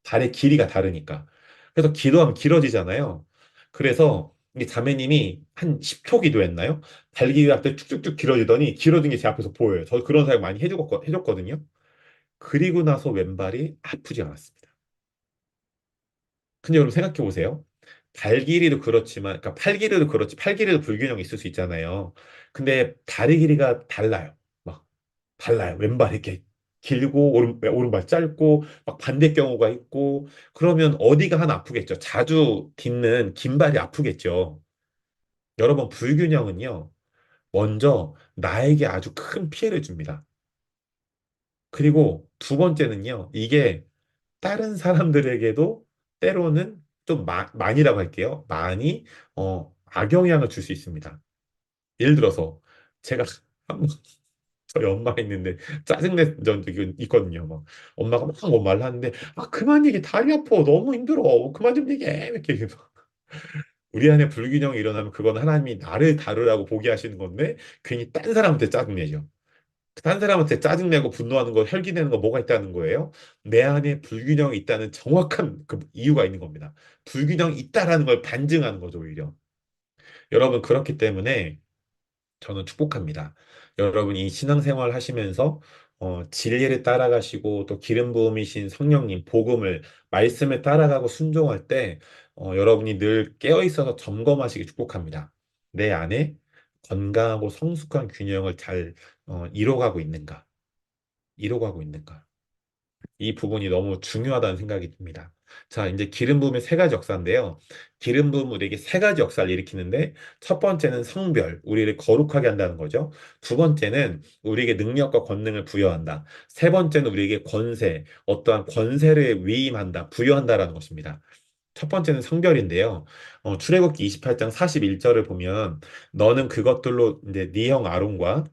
발의 길이가 다르니까. 그래서 기도하면 길어지잖아요. 그래서 이 자매님이 한 10초 기도했나요? 발 길이가 갑자기 쭉쭉쭉 길어지더니 길어진 게 제 앞에서 보여요. 저 그런 사역 많이 해줬거든요. 그리고 나서 왼발이 아프지 않았습니다. 근데 여러분 생각해 보세요. 발 길이도 그렇지만, 그러니까 팔 길이도 그렇지, 팔 길이도 불균형이 있을 수 있잖아요. 근데 다리 길이가 달라요. 막 달라요. 왼발 이렇게 길고 오른발 짧고 막 반대 경우가 있고 그러면 어디가 하나 아프겠죠. 자주 딛는 긴 발이 아프겠죠. 여러분 불균형은요. 먼저 나에게 아주 큰 피해를 줍니다. 그리고 두 번째는요. 이게 다른 사람들에게도 때로는 좀 많이라고 할게요. 많이 악영향을 줄 수 있습니다. 예를 들어서 제가 한번 저희 엄마가 있는데 짜증낸 적이 있거든요. 막 엄마가 막 말을 하는데 아 그만 얘기해 다리 아파 너무 힘들어 그만 좀 얘기해 이렇게 해서 우리 안에 불균형이 일어나면 그건 하나님이 나를 다루라고 보게 하시는 건데 괜히 딴 사람한테 짜증내죠. 딴 사람한테 짜증내고 분노하는 거 혈기내는 거 뭐가 있다는 거예요? 내 안에 불균형이 있다는 정확한 그 이유가 있는 겁니다. 불균형이 있다라는 걸 반증하는 거죠 오히려. 여러분 그렇기 때문에 저는 축복합니다. 여러분이 신앙생활 하시면서 진리를 따라가시고 또 기름 부음이신 성령님 복음을 말씀을 따라가고 순종할 때 여러분이 늘 깨어 있어서 점검하시기 축복합니다. 내 안에 건강하고 성숙한 균형을 잘 이뤄가고 있는가? 이뤄가고 있는가? 이 부분이 너무 중요하다는 생각이 듭니다. 자, 이제 기름 부음의 세 가지 역사인데요. 기름 부음 우리에게 세 가지 역사를 일으키는데 첫 번째는 성별, 우리를 거룩하게 한다는 거죠. 두 번째는 우리에게 능력과 권능을 부여한다. 세 번째는 우리에게 권세, 어떠한 권세를 위임한다, 부여한다라는 것입니다. 첫 번째는 성별인데요. 출애굽기 28장 41절을 보면 너는 그것들로 이제 네 형 아론과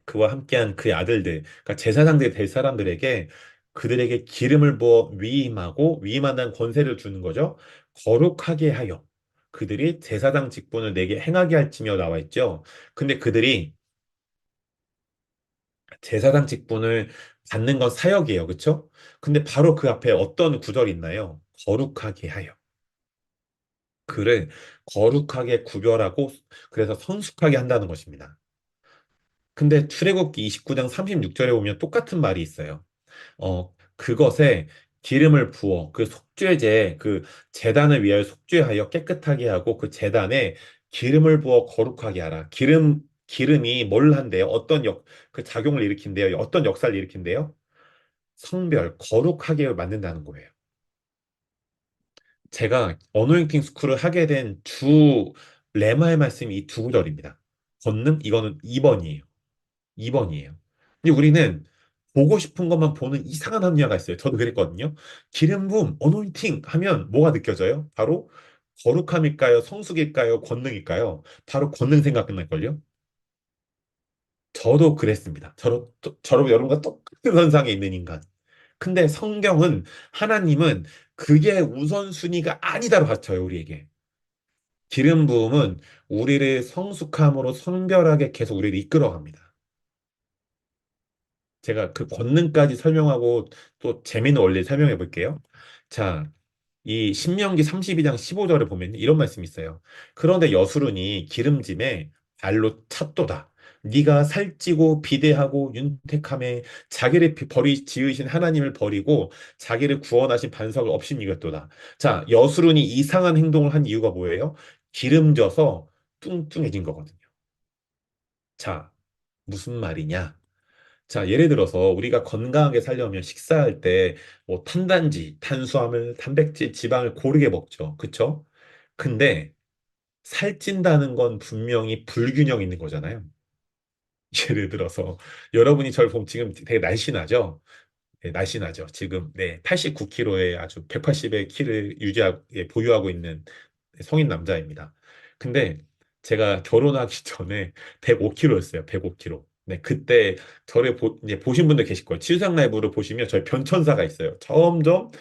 그와 함께한 그의 아들들, 그러니까 제사장들이 될 사람들에게 그들에게 기름을 부어 위임하고 위임한다는 권세를 주는 거죠. 거룩하게 하여 그들이 제사장 직분을 내게 행하게 할지며 나와 있죠. 근데 그들이 제사장 직분을 받는 건 사역이에요. 그렇죠? 근데 바로 그 앞에 어떤 구절이 있나요? 거룩하게 하여. 그를 거룩하게 구별하고 그래서 성숙하게 한다는 것입니다. 근데 출애굽기 29장 36절에 보면 똑같은 말이 있어요. 그것에 기름을 부어 그 속죄제 그 제단을 위하여 속죄하여 깨끗하게 하고 그 제단에 기름을 부어 거룩하게 하라. 기름이 뭘 한대요? 그 작용을 일으킨대요. 어떤 역사를 일으킨대요? 성별 거룩하게 만든다는 거예요. 제가 어노인팅 스쿨을 하게 된 주 레마의 말씀이 이 두 구절입니다. 권능 이거는 2번이에요. 2번이에요. 근데 우리는 보고 싶은 것만 보는 이상한 합리화가 있어요. 저도 그랬거든요. 기름 부음, 어노인팅 하면 뭐가 느껴져요? 바로 거룩함일까요? 성숙일까요? 권능일까요? 바로 권능 생각날걸요? 저도 그랬습니다. 저로 여러분과 똑같은 선상에 있는 인간. 근데 성경은 하나님은 그게 우선순위가 아니다로 가르쳐요, 우리에게. 기름 부음은 우리를 성숙함으로 성별하게 계속 우리를 이끌어갑니다. 제가 그 권능까지 설명하고 또 재미있는 원리 설명해 볼게요. 자, 이 신명기 32장 15절에 보면 이런 말씀이 있어요. 그런데 여수론이 기름짐에 발로 찼도다. 네가 살찌고 비대하고 윤택함에 자기를 버리 지으신 하나님을 버리고 자기를 구원하신 반석을 업신이겼도다. 자, 여수론이 이상한 행동을 한 이유가 뭐예요? 기름져서 뚱뚱해진 거거든요. 자, 무슨 말이냐? 자, 예를 들어서 우리가 건강하게 살려면 식사할 때 뭐 탄단지, 탄수화물, 단백질, 지방을 고르게 먹죠. 그쵸? 근데 살찐다는 건 분명히 불균형 있는 거잖아요. 예를 들어서 여러분이 저를 보면 지금 되게 날씬하죠? 네, 날씬하죠. 지금 네, 89kg에 아주 180의 키를 보유하고 있는 성인 남자입니다. 근데 제가 결혼하기 전에 105kg였어요. 105kg. 네, 그때 저를 이제 보신 분들 계실 거예요. 치유상 라이브를 보시면 저희 변천사가 있어요. 점점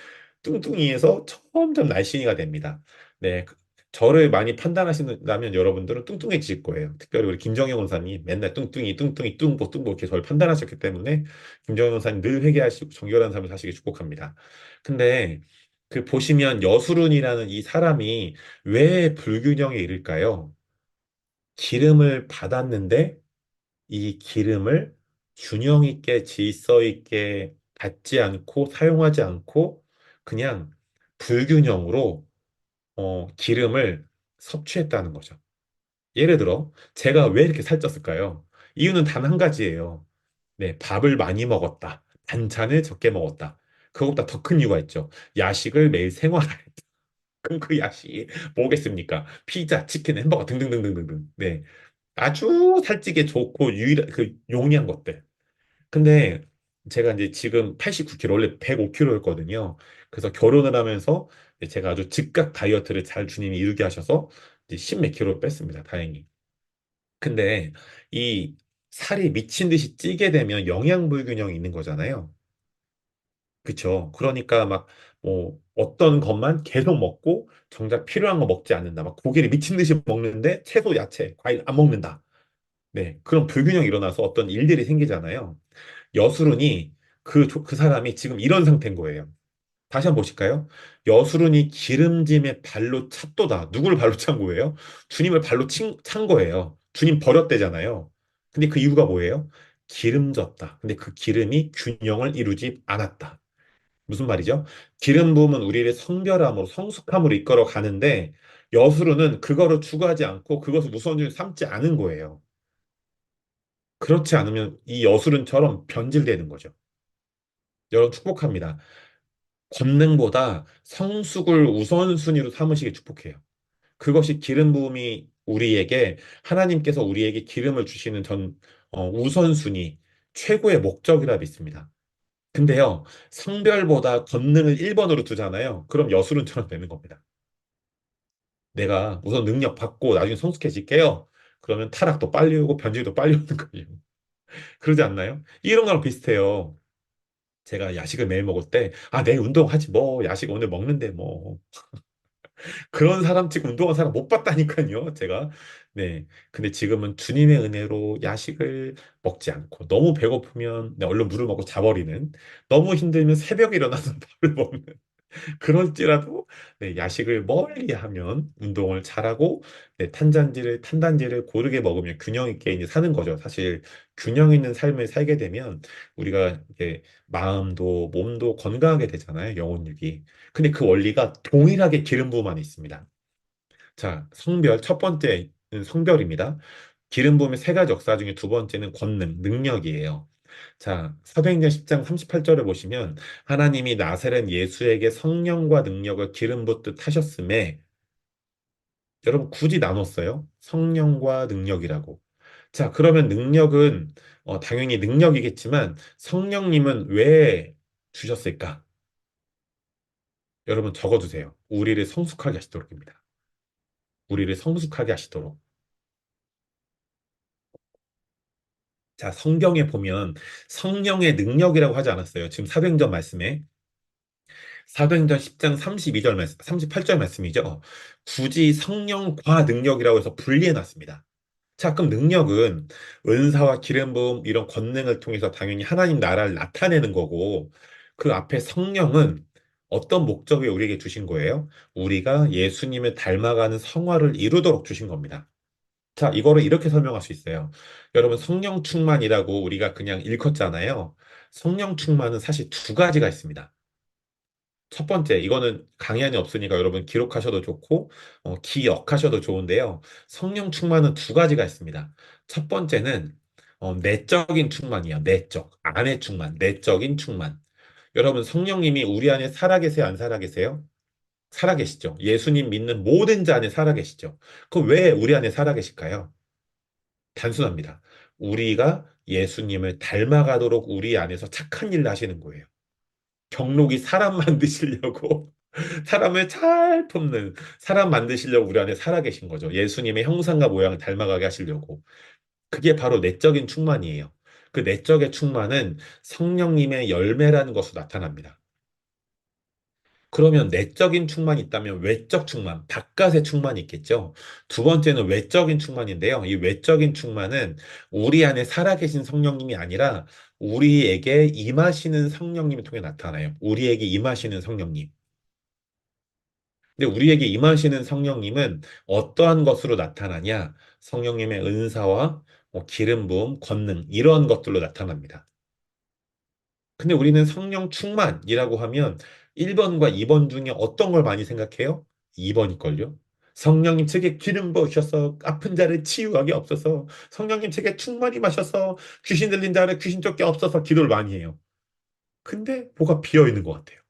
뚱뚱이에서 점점 날씬이가 됩니다. 네, 저를 많이 판단하신다면 여러분들은 뚱뚱해지실 거예요. 특별히 우리 김정영 원사님 맨날 뚱뚱이, 뚱뚱이, 뚱보, 뚱보 이렇게 저를 판단하셨기 때문에 김정영 원사님 늘 회개하시고 정결한 삶을 사시길 축복합니다. 근데 그 보시면 여수룬이라는 이 사람이 왜 불균형에 이를까요? 기름을 받았는데 이 기름을 균형 있게 질서 있게 받지 않고 사용하지 않고 그냥 불균형으로 기름을 섭취했다는 거죠. 예를 들어 제가 왜 이렇게 살쪘을까요? 이유는 단 한 가지예요. 네, 밥을 많이 먹었다. 반찬을 적게 먹었다. 그것보다 더 큰 이유가 있죠. 야식을 매일 생활했다. 그럼 그 야식이 뭐겠습니까? 피자, 치킨, 햄버거 등등등등등등. 네, 아주 살찌게 좋고 유일 그 용이한 것들. 근데 제가 이제 지금 89kg, 원래 105kg였거든요. 그래서 결혼을 하면서 이제 제가 아주 즉각 다이어트를 잘 주님이 이루게 하셔서 이제 10몇 킬로 뺐습니다. 다행히. 근데 이 살이 미친 듯이 찌게 되면 영양 불균형이 있는 거잖아요. 그쵸? 그러니까 막 뭐 어떤 것만 계속 먹고 정작 필요한 거 먹지 않는다. 막 고기를 미친 듯이 먹는데 채소, 야채, 과일 안 먹는다. 네. 그런 불균형이 일어나서 어떤 일들이 생기잖아요. 여수run이 그 사람이 지금 이런 상태인 거예요. 다시 한번 보실까요? 여수run이 기름짐에 발로 찼도다. 누구를 발로 찬 거예요? 주님을 발로 찬 거예요. 주님 버렸대잖아요. 근데 그 이유가 뭐예요? 기름졌다. 근데 그 기름이 균형을 이루지 않았다. 무슨 말이죠? 기름 부음은 우리를 성결함으로 성숙함으로 이끌어 가는데 여수run은 그거를 추구하지 않고 그것을 우선순위 삼지 않은 거예요. 그렇지 않으면 이 여수run처럼 변질되는 거죠. 여러분 축복합니다. 권능보다 성숙을 우선순위로 삼으시길 축복해요. 그것이 기름 부음이 우리에게 하나님께서 우리에게 기름을 주시는 우선순위 최고의 목적이라 믿습니다. 근데요, 성별보다 권능을 1번으로 두잖아요. 그럼 여수론처럼 되는 겁니다. 내가 우선 능력 받고 나중에 성숙해질게요. 그러면 타락도 빨리 오고 변질도 빨리 오는 거예요. 그러지 않나요? 이런 거랑 비슷해요. 제가 야식을 매일 먹을 때, 아, 내일 운동하지 뭐, 야식 오늘 먹는데 뭐. 그런 사람 지금 운동한 사람 못 봤다니까요, 제가. 네. 근데 지금은 주님의 은혜로 야식을 먹지 않고, 너무 배고프면 네, 얼른 물을 먹고 자버리는, 너무 힘들면 새벽에 일어나서 밥을 먹는, 그럴지라도 네, 야식을 멀리 하면 운동을 잘하고 네, 탄단지를 고르게 먹으면 균형 있게 이제 사는 거죠. 사실 균형 있는 삶을 살게 되면 우리가 이게 마음도 몸도 건강하게 되잖아요. 영혼육이. 근데 그 원리가 동일하게 기름 부음만 있습니다. 자, 성별 첫 번째는 성별입니다. 기름 부음의 세 가지 역사 중에 두 번째는 권능, 능력이에요. 자, 사도행전 10장 38절을 보시면 하나님이 나사렛 예수에게 성령과 능력을 기름 붓듯 하셨음에 여러분 굳이 나눴어요. 성령과 능력이라고. 자, 그러면 능력은 당연히 능력이겠지만 성령님은 왜 주셨을까? 여러분 적어두세요. 우리를 성숙하게 하시도록입니다. 우리를 성숙하게 하시도록. 자, 성경에 보면 성령의 능력이라고 하지 않았어요. 지금 사도행전 말씀에. 사도행전 10장 32절 말씀, 38절 말씀이죠. 굳이 성령과 능력이라고 해서 분리해 놨습니다. 자, 그럼 능력은 은사와 기름 부음 이런 권능을 통해서 당연히 하나님 나라를 나타내는 거고 그 앞에 성령은 어떤 목적에 우리에게 주신 거예요? 우리가 예수님을 닮아가는 성화를 이루도록 주신 겁니다. 자, 이거를 이렇게 설명할 수 있어요. 여러분, 성령 충만이라고 우리가 그냥 일컫잖아요. 성령 충만은 사실 두 가지가 있습니다. 첫 번째, 이거는 강의안이 없으니까 여러분 기록하셔도 좋고, 기억하셔도 좋은데요. 성령 충만은 두 가지가 있습니다. 첫 번째는, 내적인 충만이에요. 내적. 안의 충만. 내적인 충만. 여러분, 성령님이 우리 안에 살아계세요? 안 살아계세요? 살아계시죠. 예수님 믿는 모든 자 안에 살아계시죠. 그럼 왜 우리 안에 살아계실까요? 단순합니다. 우리가 예수님을 닮아가도록 우리 안에서 착한 일을 하시는 거예요. 경록이 사람 만드시려고 사람을 잘 돕는 사람 만드시려고 우리 안에 살아계신 거죠. 예수님의 형상과 모양을 닮아가게 하시려고. 그게 바로 내적인 충만이에요. 그 내적의 충만은 성령님의 열매라는 것으로 나타납니다. 그러면 내적인 충만이 있다면 외적 충만, 바깥의 충만이 있겠죠. 두 번째는 외적인 충만인데요. 이 외적인 충만은 우리 안에 살아계신 성령님이 아니라 우리에게 임하시는 성령님을 통해 나타나요. 우리에게 임하시는 성령님. 근데 우리에게 임하시는 성령님은 어떠한 것으로 나타나냐? 성령님의 은사와 기름 부음, 권능 이런 것들로 나타납니다. 근데 우리는 성령 충만이라고 하면 1번과 2번 중에 어떤 걸 많이 생각해요? 2번일걸요? 성령님 책에 기름 부으셔서 아픈 자를 치유하게 없어서 성령님 책에 충만히 마셔서 귀신 들린 자를 귀신 쫓게 없어서 기도를 많이 해요. 근데 뭐가 비어 있는 것 같아요.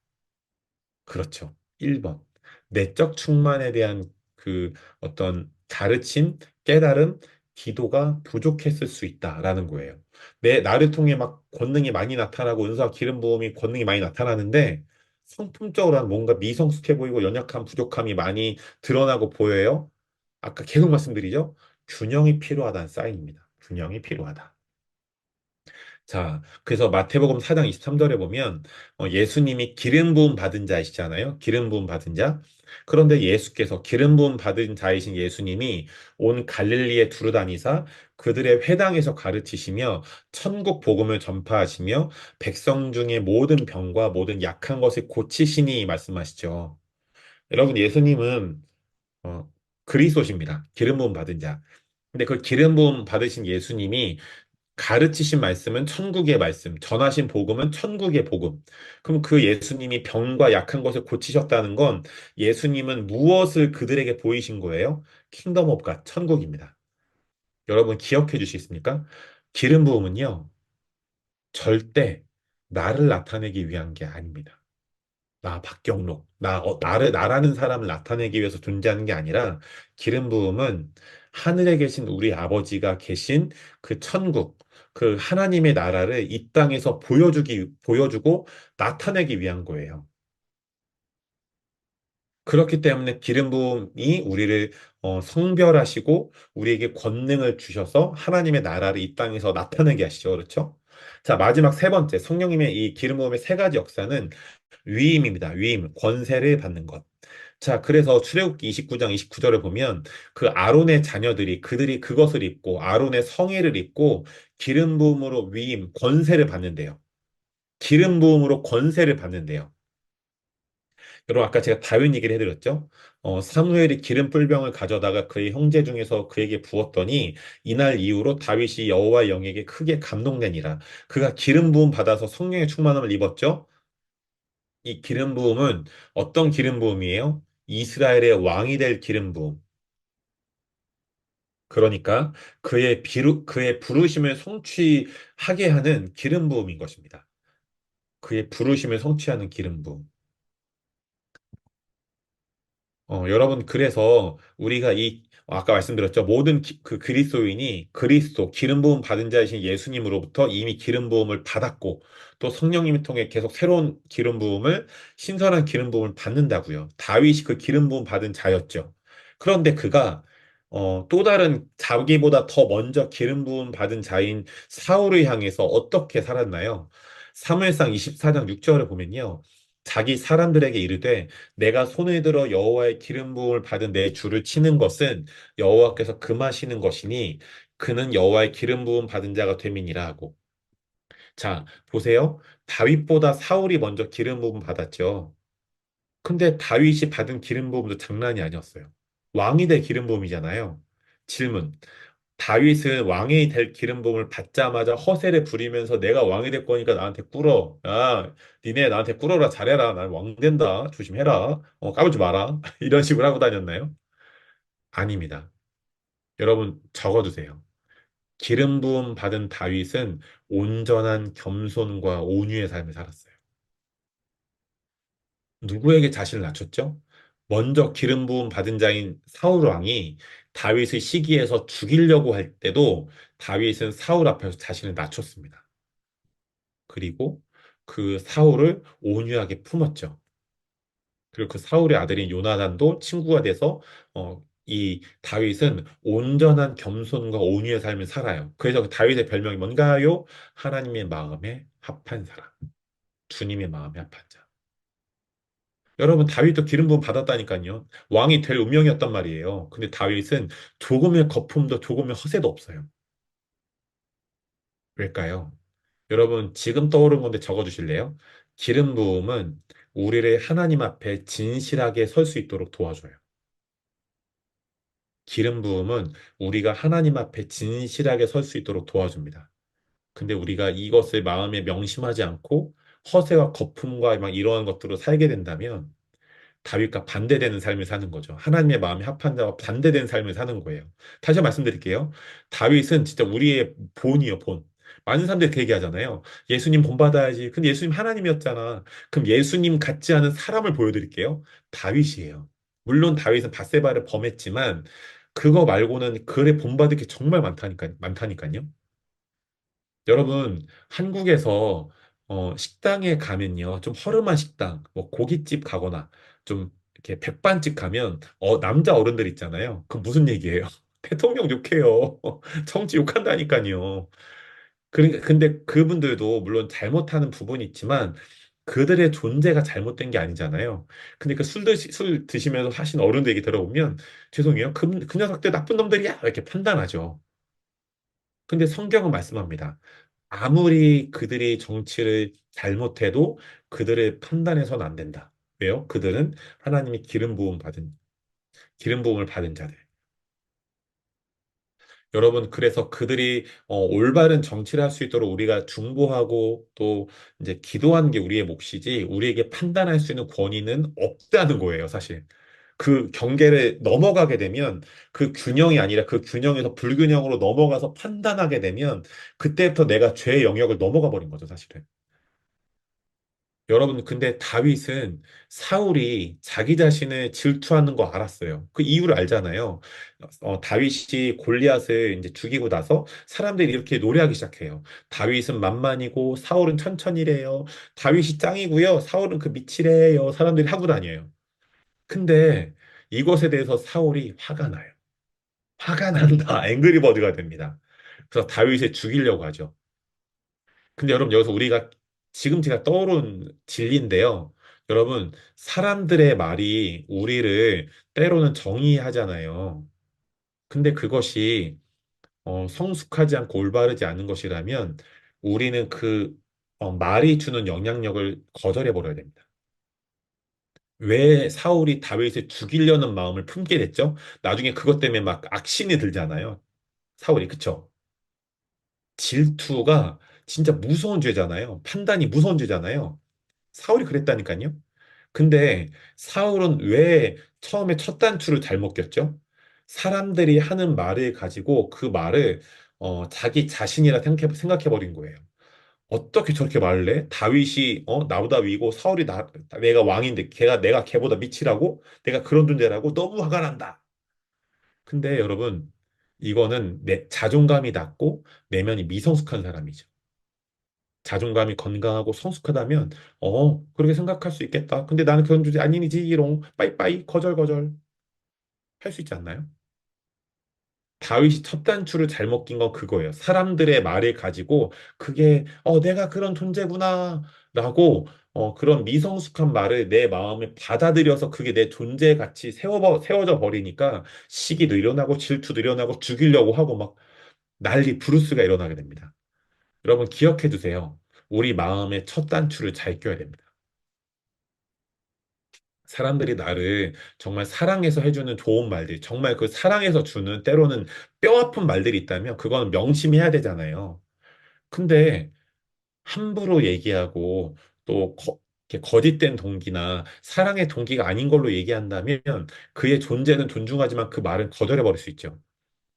그렇죠. 1번. 내적 충만에 대한 그 어떤 가르침, 깨달음, 기도가 부족했을 수 있다라는 거예요. 나를 통해 막 권능이 많이 나타나고 은사와 기름 부음이 권능이 많이 나타나는데 성품적으로는 뭔가 미성숙해 보이고 연약함, 부족함이 많이 드러나고 보여요. 아까 계속 말씀드리죠. 균형이 필요하다는 사인입니다. 균형이 필요하다. 자, 그래서 마태복음 4장 23절에 보면 예수님이 기름 부음 받은 자이시잖아요. 기름 부음 받은 자. 그런데 예수께서 기름 부음 받은 자이신 예수님이 온 갈릴리에 두루다니사 그들의 회당에서 가르치시며 천국 복음을 전파하시며 백성 중에 모든 병과 모든 약한 것을 고치시니 말씀하시죠. 여러분, 예수님은 어, 그리스도십니다. 기름 부음 받은 자. 근데 그 기름 부음 받으신 예수님이 가르치신 말씀은 천국의 말씀, 전하신 복음은 천국의 복음. 그럼 그 예수님이 병과 약한 것을 고치셨다는 건 예수님은 무엇을 그들에게 보이신 거예요? 킹덤 오브 갓, 천국입니다. 여러분 기억해 주시겠습니까? 기름 부음은요, 절대 나를 나타내기 위한 게 아닙니다. 나 박경록, 나라는 사람을 나타내기 위해서 존재하는 게 아니라 기름 부음은 하늘에 계신 우리 아버지가 계신 그 천국, 그 하나님의 나라를 이 땅에서 보여주고 나타내기 위한 거예요. 그렇기 때문에 기름 부음이 우리를 성별하시고 우리에게 권능을 주셔서 하나님의 나라를 이 땅에서 나타내게 하시죠. 그렇죠? 자, 마지막 세 번째, 성령님의 이 기름 부음의 세 가지 역사는 위임입니다. 위임, 권세를 받는 것. 자, 그래서 출애굽기 29장 29절을 보면 그 아론의 자녀들이 그들이 그것을 입고 아론의 성회를 입고 기름 부음으로 위임, 권세를 받는데요. 기름 부음으로 권세를 받는데요. 여러분 아까 제가 다윈 얘기를 해드렸죠? 사무엘이 기름 뿔병을 가져다가 그의 형제 중에서 그에게 부었더니 이날 이후로 다윗이 여호와의 영에게 크게 감동되니라. 그가 기름 부음 받아서 성령의 충만함을 입었죠? 이 기름 부음은 어떤 기름 부음이에요? 이스라엘의 왕이 될 기름 부음. 그러니까 그의 부르심을 성취하게 하는 기름 부음인 것입니다. 그의 부르심을 성취하는 기름 부음. 여러분, 그래서 우리가 아까 말씀드렸죠. 모든 그 그리스도인이 그리스도, 기름 부음 받은 자이신 예수님으로부터 이미 기름 부음을 받았고, 또 성령님을 통해 계속 새로운 기름 부음을, 신선한 기름 부음을 받는다고요. 다윗이 그 기름 부음 받은 자였죠. 그런데 그가, 또 다른 자기보다 더 먼저 기름 부음 받은 자인 사울을 향해서 어떻게 살았나요? 사무엘상 24장 6절을 보면요. 자기 사람들에게 이르되 내가 손을 들어 여호와의 기름 부음을 받은 내 주를 치는 것은 여호와께서 금하시는 것이니 그는 여호와의 기름 부음 받은 자가 됨이니라 하고. 자, 보세요. 다윗보다 사울이 먼저 기름 부음 받았죠. 근데 다윗이 받은 기름 부음도 장난이 아니었어요. 왕이 될 기름 부음이잖아요. 질문. 다윗은 왕이 될 기름 부음을 받자마자 허세를 부리면서 내가 왕이 될 거니까 나한테 꿇어. 야, 니네 나한테 꿇어라 잘해라. 난 왕 된다. 조심해라. 까불지 마라. 이런 식으로 하고 다녔나요? 아닙니다. 여러분 적어두세요. 기름 부음 받은 다윗은 온전한 겸손과 온유의 삶을 살았어요. 누구에게 자신을 낮췄죠? 먼저 기름 부음 받은 자인 사울 왕이 다윗의 시기에서 죽이려고 할 때도 다윗은 사울 앞에서 자신을 낮췄습니다. 그리고 그 사울을 온유하게 품었죠. 그리고 그 사울의 아들인 요나단도 친구가 돼서 이 다윗은 온전한 겸손과 온유의 삶을 살아요. 그래서 그 다윗의 별명이 뭔가요? 하나님의 마음에 합한 사람. 주님의 마음에 합한 자. 여러분, 다윗도 기름 부음 받았다니까요. 왕이 될 운명이었단 말이에요. 근데 다윗은 조금의 거품도 조금의 허세도 없어요. 왜일까요? 여러분, 지금 떠오른 건데 적어 주실래요? 기름 부음은 우리를 하나님 앞에 진실하게 설 수 있도록 도와줘요. 기름 부음은 우리가 하나님 앞에 진실하게 설 수 있도록 도와줍니다. 근데 우리가 이것을 마음에 명심하지 않고 허세와 거품과 막 이러한 것들로 살게 된다면 다윗과 반대되는 삶을 사는 거죠. 하나님의 마음이 합한 자와 반대되는 삶을 사는 거예요. 다시 한번 말씀드릴게요. 다윗은 진짜 우리의 본이요, 본. 많은 사람들이 그 얘기하잖아요. 예수님 본받아야지. 근데 예수님 하나님이었잖아. 그럼 예수님 같지 않은 사람을 보여드릴게요. 다윗이에요. 물론 다윗은 밧세바를 범했지만 그거 말고는 그에 본받을 게 정말 많다니까요. 여러분, 한국에서 식당에 가면요. 좀 허름한 식당, 뭐 고깃집 가거나 좀 이렇게 백반집 가면 남자 어른들 있잖아요. 그 무슨 얘기예요? 대통령 욕해요. 정치 욕한다니까요. 그러니까 근데 그분들도 물론 잘못하는 부분이 있지만 그들의 존재가 잘못된 게 아니잖아요. 근데 그 술 드시면서 하신 어른들 얘기 들어보면 죄송해요. 그 녀석들 나쁜 놈들이야. 이렇게 판단하죠. 근데 성경은 말씀합니다. 아무리 그들이 정치를 잘못해도 그들의 판단해서는 안 된다. 왜요? 그들은 하나님이 기름 부음을 받은 자들. 여러분, 그래서 그들이 올바른 정치를 할 수 있도록 우리가 중보하고 또 이제 기도하는 게 우리의 몫이지 우리에게 판단할 수 있는 권위는 없다는 거예요, 사실. 그 경계를 넘어가게 되면 그 균형이 아니라 그 균형에서 불균형으로 넘어가서 판단하게 되면 그때부터 내가 죄의 영역을 넘어가 버린 거죠, 사실은. 여러분, 근데 다윗은 사울이 자기 자신을 질투하는 거 알았어요. 그 이유를 알잖아요. 다윗이 골리앗을 이제 죽이고 나서 사람들이 이렇게 노래하기 시작해요. 다윗은 만만이고 사울은 천천히래요. 다윗이 짱이고요. 사울은 그 밑이래요. 사람들이 하고 다녀요. 근데 이것에 대해서 사울이 화가 나요. 화가 난다. 앵그리버드가 됩니다. 그래서 다윗을 죽이려고 하죠. 근데 여러분 여기서 우리가 지금 제가 떠오른 진리인데요. 여러분 사람들의 말이 우리를 때로는 정의하잖아요. 근데 그것이 성숙하지 않고 올바르지 않은 것이라면 우리는 그 말이 주는 영향력을 거절해 버려야 됩니다. 왜 사울이 다윗을 죽이려는 마음을 품게 됐죠? 나중에 그것 때문에 막 악신이 들잖아요. 사울이 그쵸? 질투가 진짜 무서운 죄잖아요. 판단이 무서운 죄잖아요. 사울이 그랬다니까요. 근데 사울은 왜 처음에 첫 단추를 잘못 꼈죠? 사람들이 하는 말을 가지고 그 말을 자기 자신이라 생각해 버린 거예요. 어떻게 저렇게 말을 해? 다윗이 나보다 위고 사울이 내가 왕인데 내가 걔보다 밑이라고? 내가 그런 존재라고? 너무 화가 난다. 근데 여러분 이거는 내 자존감이 낮고 내면이 미성숙한 사람이죠. 자존감이 건강하고 성숙하다면 그렇게 생각할 수 있겠다. 근데 나는 그런 주제 아니지롱 빠이빠이 거절거절 할 수 있지 않나요? 다윗이 첫 단추를 잘못 낀 건 그거예요. 사람들의 말을 가지고 그게 내가 그런 존재구나라고 그런 미성숙한 말을 내 마음에 받아들여서 그게 내 존재 같이 세워져 버리니까 시기도 일어나고 질투도 일어나고 죽이려고 하고 막 브루스가 일어나게 됩니다. 여러분 기억해 두세요. 우리 마음의 첫 단추를 잘 껴야 됩니다. 사람들이 나를 정말 사랑해서 해주는 좋은 말들, 정말 그 사랑해서 주는 때로는 뼈 아픈 말들이 있다면 그거는 명심해야 되잖아요. 근데 함부로 얘기하고 또 이렇게 거짓된 동기나 사랑의 동기가 아닌 걸로 얘기한다면 그의 존재는 존중하지만 그 말은 거절해버릴 수 있죠.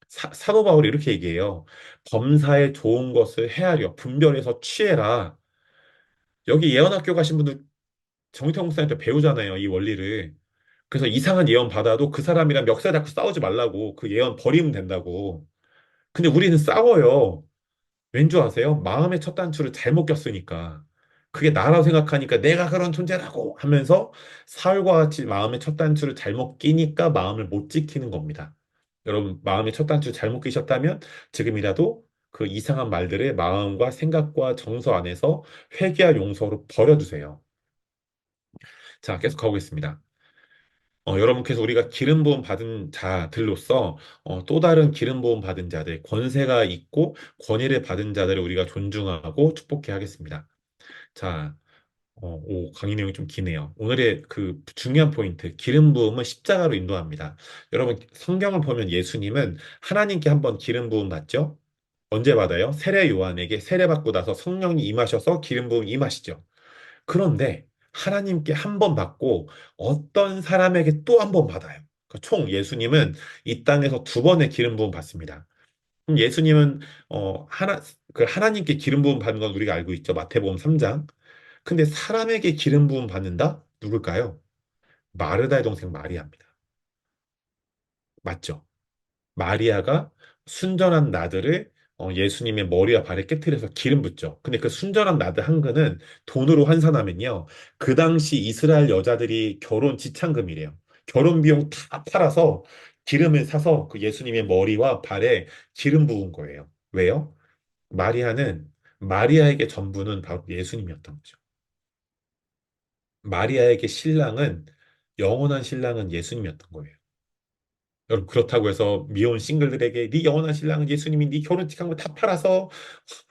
사도 바울이 이렇게 얘기해요. 범사에 좋은 것을 헤아려 분별해서 취해라. 여기 예언학교 가신 분들 정희태 목사님한테 배우잖아요, 이 원리를. 그래서 이상한 예언 받아도 그 사람이랑 멱살 잡고 싸우지 말라고. 그 예언 버리면 된다고. 근데 우리는 싸워요. 왠 줄 아세요? 마음의 첫 단추를 잘못 꼈으니까. 그게 나라고 생각하니까 내가 그런 존재라고 하면서 사울과 같이 마음의 첫 단추를 잘못 끼니까 마음을 못 지키는 겁니다. 여러분, 마음의 첫 단추 잘못 끼셨다면 지금이라도 그 이상한 말들을 마음과 생각과 정서 안에서 회개와 용서로 버려두세요. 자, 계속 가보겠습니다. 여러분께서 우리가 기름 부음 받은 자들로서 또 다른 기름 부음 받은 자들, 권세가 있고 권위를 받은 자들을 우리가 존중하고 축복해야 하겠습니다. 자, 강의 내용이 좀 기네요. 오늘의 그 중요한 포인트, 기름 부음은 십자가로 인도합니다. 여러분, 성경을 보면 예수님은 하나님께 한번 기름 부음 받죠? 언제 받아요? 세례 요한에게 세례 받고 나서 성령이 임하셔서 기름 부음 임하시죠. 그런데 하나님께 한 번 받고 어떤 사람에게 또 한 번 받아요. 그러니까 총 예수님은 이 땅에서 두 번의 기름 부음 받습니다. 그럼 예수님은 하나님께 기름 부음 받는 건 우리가 알고 있죠. 마태복음 3장. 근데 사람에게 기름 부음 받는다? 누굴까요? 마르다의 동생 마리아입니다. 맞죠? 마리아가 순전한 나들을 예수님의 머리와 발에 깨트려서 기름 붓죠. 근데 그 순전한 나드 한 근은 돈으로 환산하면요. 그 당시 이스라엘 여자들이 결혼 지참금이래요. 결혼 비용 다 팔아서 기름을 사서 그 예수님의 머리와 발에 기름 부은 거예요. 왜요? 마리아에게 전부는 바로 예수님이었던 거죠. 마리아에게 영원한 신랑은 예수님이었던 거예요. 여러분 그렇다고 해서 미혼 싱글들에게 네 영원한 신랑은 예수님이 네 결혼 tik한 거 다 팔아서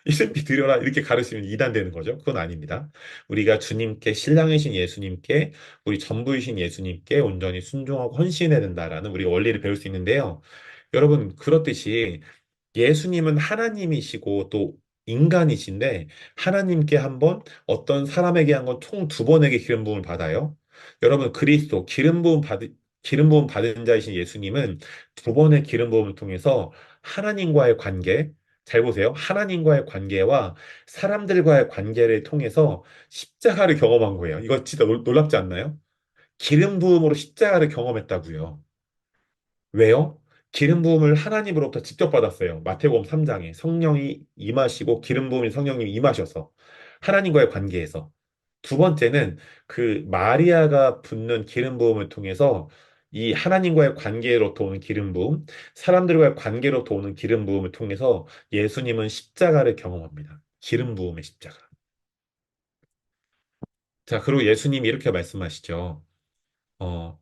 예수님께 드려라 이렇게 가르치면 이단되는 거죠. 그건 아닙니다. 우리가 주님께 신랑이신 예수님께 우리 전부이신 예수님께 온전히 순종하고 헌신해야 된다라는 우리 원리를 배울 수 있는데요. 여러분 그렇듯이 예수님은 하나님이시고 또 인간이신데 하나님께 한 번, 어떤 사람에게 한 건 총 두 번에게 기름 부음을 받아요. 여러분 그리스도 기름 부음 받은 자이신 예수님은 두 번의 기름 부음을 통해서 하나님과의 관계, 잘 보세요. 하나님과의 관계와 사람들과의 관계를 통해서 십자가를 경험한 거예요. 이거 진짜 놀랍지 않나요? 기름 부음으로 십자가를 경험했다고요. 왜요? 기름 부음을 하나님으로부터 직접 받았어요. 마태복음 3장에 성령이 임하시고 기름 부음인 성령님이 임하셔서 하나님과의 관계에서. 두 번째는 그 마리아가 붓는 기름 부음을 통해서 이 하나님과의 관계로부터 오는 기름 부음, 사람들과의 관계로부터 오는 기름 부음을 통해서 예수님은 십자가를 경험합니다. 기름 부음의 십자가. 자, 그리고 예수님이 이렇게 말씀하시죠. 어,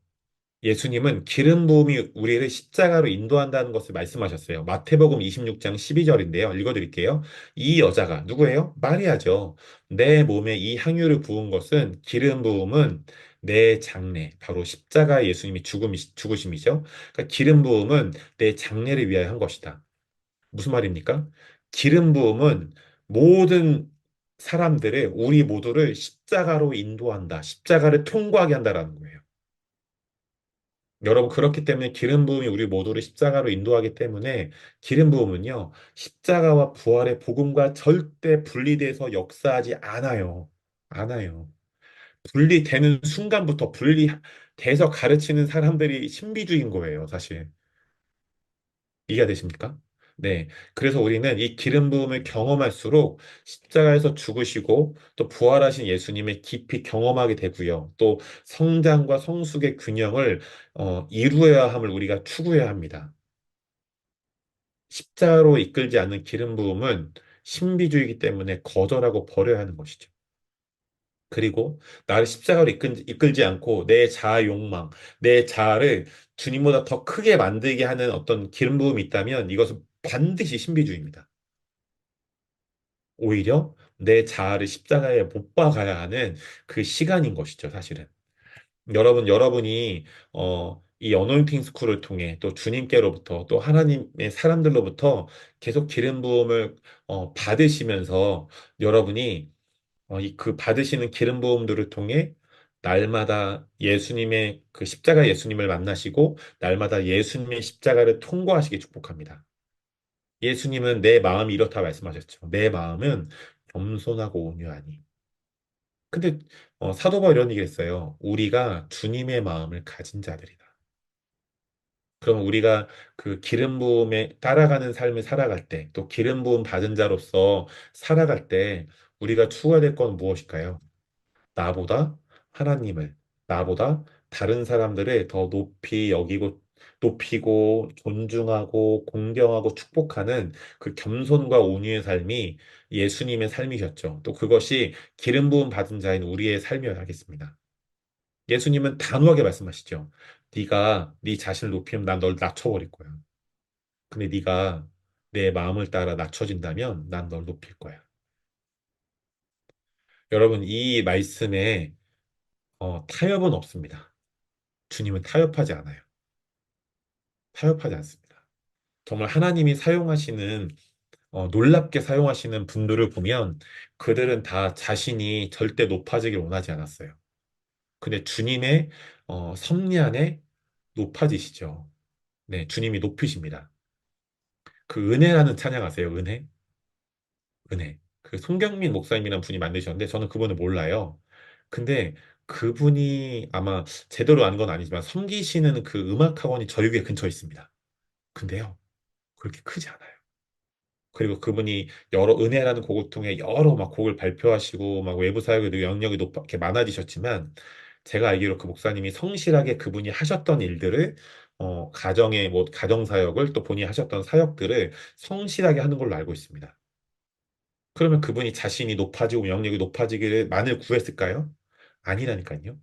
예수님은 기름 부음이 우리를 십자가로 인도한다는 것을 말씀하셨어요. 마태복음 26장 12절인데요. 읽어드릴게요. 이 여자가 누구예요? 마리아죠. 내 몸에 이 향유를 부은 것은 기름 부음은 내 장래, 바로 십자가 예수님이 죽으심이죠. 그러니까 기름 부음은 내 장래를 위하여 한 것이다. 무슨 말입니까? 기름 부음은 모든 사람들을 우리 모두를 십자가로 인도한다. 십자가를 통과하게 한다라는 거예요. 여러분, 그렇기 때문에 기름 부음이 우리 모두를 십자가로 인도하기 때문에 기름 부음은요, 십자가와 부활의 복음과 절대 분리돼서 역사하지 않아요. 않아요. 분리되는 순간부터 분리돼서 가르치는 사람들이 신비주의인 거예요, 사실. 이해가 되십니까? 네. 그래서 우리는 이 기름 부음을 경험할수록 십자가에서 죽으시고 또 부활하신 예수님을 깊이 경험하게 되고요. 또 성장과 성숙의 균형을 이루어야 함을 우리가 추구해야 합니다. 십자가로 이끌지 않는 기름 부음은 신비주의이기 때문에 거절하고 버려야 하는 것이죠. 그리고 나를 십자가로 이끌지 않고 내 자아 욕망, 내 자아를 주님보다 더 크게 만들게 하는 어떤 기름 부음이 있다면 이것은 반드시 신비주의입니다. 오히려 내 자아를 십자가에 못 박아야 하는 그 시간인 것이죠, 사실은. 여러분이 이 어노인팅 스쿨을 통해 또 주님께로부터 또 하나님의 사람들로부터 계속 기름 부음을 받으시면서 여러분이 그 받으시는 기름 부음들을 통해 날마다 예수님의 그 십자가 예수님을 만나시고 날마다 예수님의 십자가를 통과하시기 축복합니다. 예수님은 내 마음이 이렇다 말씀하셨죠. 내 마음은 겸손하고 온유하니. 근데 사도 바울 이런 얘기를 했어요. 우리가 주님의 마음을 가진 자들이다. 그럼 우리가 그 기름 부음에 따라가는 삶을 살아갈 때, 또 기름 부음 받은 자로서 살아갈 때 우리가 추구해야 될 건 무엇일까요? 나보다 하나님을, 나보다 다른 사람들을 더 높이 여기고, 높이고, 존중하고, 공경하고, 축복하는 그 겸손과 온유의 삶이 예수님의 삶이셨죠. 또 그것이 기름 부음 받은 자인 우리의 삶이어야 하겠습니다. 예수님은 단호하게 말씀하시죠. 네가 네 자신을 높이면 난 널 낮춰버릴 거야. 근데 네가 내 마음을 따라 낮춰진다면 난 널 높일 거야. 여러분, 이 말씀에 타협은 없습니다. 주님은 타협하지 않아요. 타협하지 않습니다. 정말 하나님이 사용하시는, 놀랍게 사용하시는 분들을 보면 그들은 다 자신이 절대 높아지길 원하지 않았어요. 근데 주님의 섭리 안에 높아지시죠. 네, 주님이 높이십니다. 그 은혜라는 찬양 아세요? 은혜? 은혜. 그 송경민 목사님이라는 분이 만드셨는데 저는 그분을 몰라요. 근데 그분이 아마 제대로 아는 건 아니지만 섬기시는 그 음악학원이 저희 교 근처에 있습니다. 근데요, 그렇게 크지 않아요. 그리고 그분이 여러 은혜라는 곡을 통해 여러 막 곡을 발표하시고 막 외부 사역에도 영역이 높게 많아지셨지만 제가 알기로 그 목사님이 성실하게 그분이 하셨던 일들을 가정의 뭐 가정 사역을 또 본인이 하셨던 사역들을 성실하게 하는 걸로 알고 있습니다. 그러면 그분이 자신이 높아지고 영역이 높아지기를 만을 구했을까요? 아니라니까요.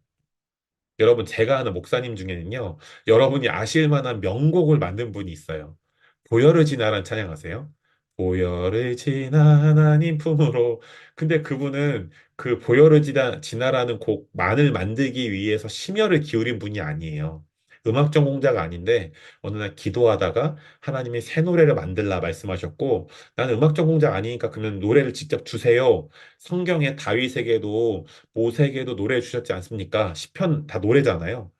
여러분, 제가 아는 목사님 중에는요, 여러분이 아실 만한 명곡을 만든 분이 있어요. 보혈을 지나란 찬양하세요? 보혈을 지나 하나님 품으로. 근데 그분은 그 지나라는 곡만을 만들기 위해서 심혈을 기울인 분이 아니에요. 음악 전공자가 아닌데 어느 날 기도하다가 하나님이 새 노래를 만들라 말씀하셨고 나는 음악 전공자 아니니까 그러면 노래를 직접 주세요. 성경에 다윗에게도 모세에게도 노래 주셨지 않습니까? 시편 다 노래잖아요.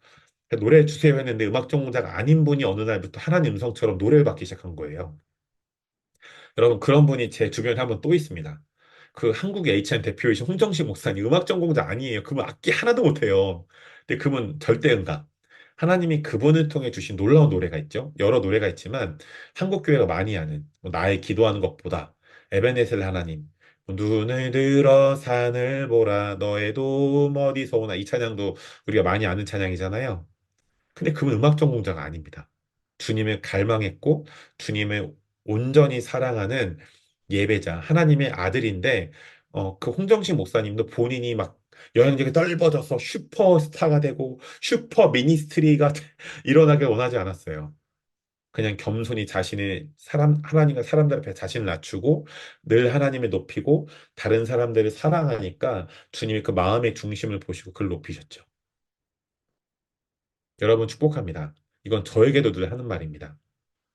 노래 주세요 했는데 음악 전공자가 아닌 분이 어느 날부터 하나님 음성처럼 노래를 받기 시작한 거예요. 여러분 그런 분이 제 주변에 한 분 또 있습니다. 그 한국의 H&M 대표이신 홍정식 목사님 음악 전공자 아니에요. 그분 악기 하나도 못해요. 근데 그분 절대 음감. 하나님이 그분을 통해 주신 놀라운 노래가 있죠. 여러 노래가 있지만 한국 교회가 많이 하는 뭐 나의 기도하는 것보다 에베네셀 하나님 눈을 들어 산을 보라 너의 도움 어디서 오나 이 찬양도 우리가 많이 아는 찬양이잖아요. 근데 그분 음악 전공자가 아닙니다. 주님을 갈망했고 주님을 온전히 사랑하는 예배자, 하나님의 아들인데 그 홍정식 목사님도 본인이 막 영향력이 넓어져서 슈퍼스타가 되고 슈퍼 미니스트리가 일어나길 원하지 않았어요. 그냥 겸손히 자신의 하나님과 사람들 앞에 자신을 낮추고 늘 하나님을 높이고 다른 사람들을 사랑하니까 주님이 그 마음의 중심을 보시고 그를 높이셨죠. 여러분 축복합니다. 이건 저에게도 늘 하는 말입니다.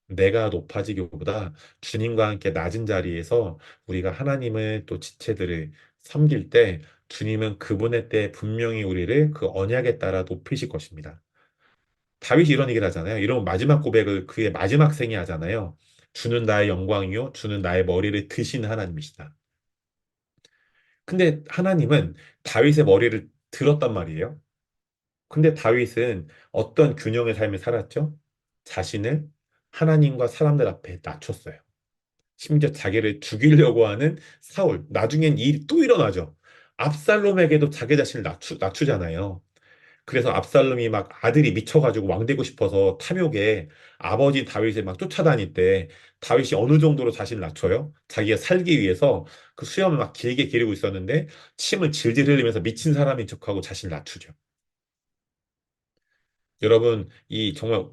내가 높아지기보다 주님과 함께 낮은 자리에서 우리가 하나님을 또 지체들을 섬길 때 주님은 그분의 때 분명히 우리를 그 언약에 따라 높이실 것입니다. 다윗이 이런 얘기를 하잖아요. 이런 마지막 고백을 그의 마지막 생에 하잖아요. 주는 나의 영광이요. 주는 나의 머리를 드신 하나님이시다. 근데 하나님은 다윗의 머리를 들었단 말이에요. 근데 다윗은 어떤 균형의 삶을 살았죠? 자신을 하나님과 사람들 앞에 낮췄어요. 심지어 자기를 죽이려고 하는 사울. 나중엔 이 일이 또 일어나죠. 압살롬에게도 자기 자신을 낮추잖아요. 그래서 압살롬이 막 아들이 미쳐가지고 왕 되고 싶어서 탐욕에 아버지 다윗을 막 쫓아다닐 때 다윗이 어느 정도로 자신을 낮춰요? 자기가 살기 위해서 그 수염을 막 길게 기르고 있었는데 침을 질질 흘리면서 미친 사람인 척하고 자신을 낮추죠. 여러분, 이 정말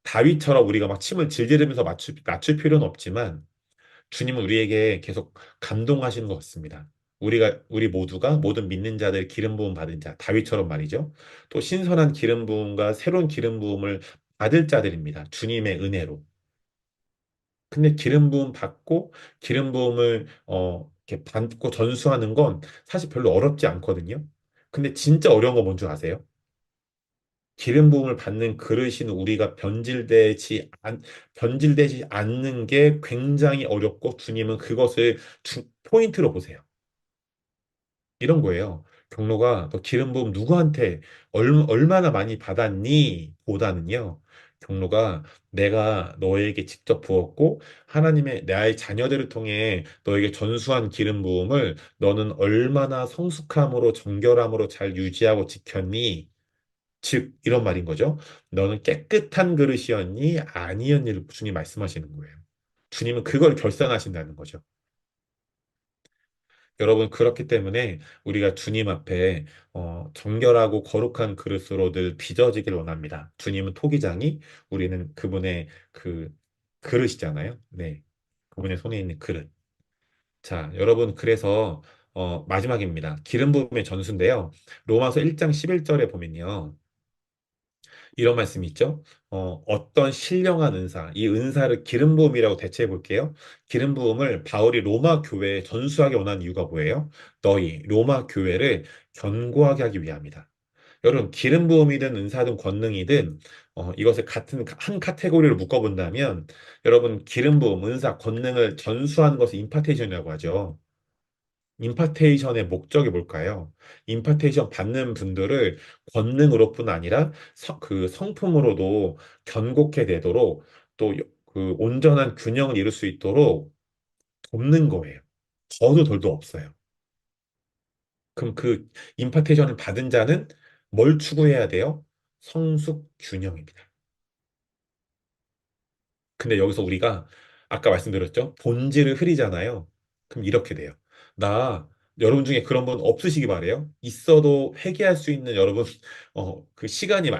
다윗처럼 우리가 막 침을 질질 흘리면서 낮출 필요는 없지만 주님은 우리에게 계속 감동하시는 것 같습니다. 우리 모두가 모든 믿는 자들 기름 부음 받은 자, 다윗처럼 말이죠. 또 신선한 기름 부음과 새로운 기름 부음을 받을 자들입니다. 주님의 은혜로. 근데 기름 부음 받고 기름 부음을 이렇게 받고 전수하는 건 사실 별로 어렵지 않거든요. 근데 진짜 어려운 거 뭔지 아세요? 기름 부음을 받는 그릇인 우리가 변질되지 않는 게 굉장히 어렵고 주님은 그것을 포인트로 보세요. 이런 거예요. 경로가 너 기름 부음 누구한테 얼마나 많이 받았니? 보다는요. 경로가 내가 너에게 직접 부었고 하나님의 나의 자녀들을 통해 너에게 전수한 기름 부음을 너는 얼마나 성숙함으로 정결함으로 잘 유지하고 지켰니? 즉 이런 말인 거죠. 너는 깨끗한 그릇이었니? 아니었니를 주님 말씀하시는 거예요. 주님은 그걸 결산하신다는 거죠. 여러분, 그렇기 때문에 우리가 주님 앞에 정결하고 거룩한 그릇으로 늘 빚어지길 원합니다. 주님은 토기장이, 우리는 그분의 그 그릇이잖아요. 네. 그분의 손에 있는 그릇. 자, 여러분, 그래서 마지막입니다. 기름 부음의 전수인데요. 로마서 1장 11절에 보면요. 이런 말씀이 있죠. 어떤 신령한 은사, 이 은사를 기름 부음이라고 대체해 볼게요. 기름 부음을 바울이 로마 교회에 전수하게 원하는 이유가 뭐예요? 너희 로마 교회를 견고하게 하기 위함이다. 여러분, 기름 부음이든 은사든 권능이든 이것을 같은 한 카테고리로 묶어본다면 여러분, 기름 부음, 은사, 권능을 전수하는 것을 임파테이션이라고 하죠. 임파테이션의 목적이 뭘까요? 임파테이션 받는 분들을 권능으로뿐 아니라 그 성품으로도 견고케 되도록 또 그 온전한 균형을 이룰 수 있도록 돕는 거예요. 더도 덜도 없어요. 그럼 그 임파테이션을 받은 자는 뭘 추구해야 돼요? 성숙 균형입니다. 근데 여기서 우리가 아까 말씀드렸죠? 본질을 흐리잖아요. 그럼 이렇게 돼요. 나 여러분 중에 그런 분 없으시기 바래요. 있어도 회개할 수 있는 여러분 그 시간이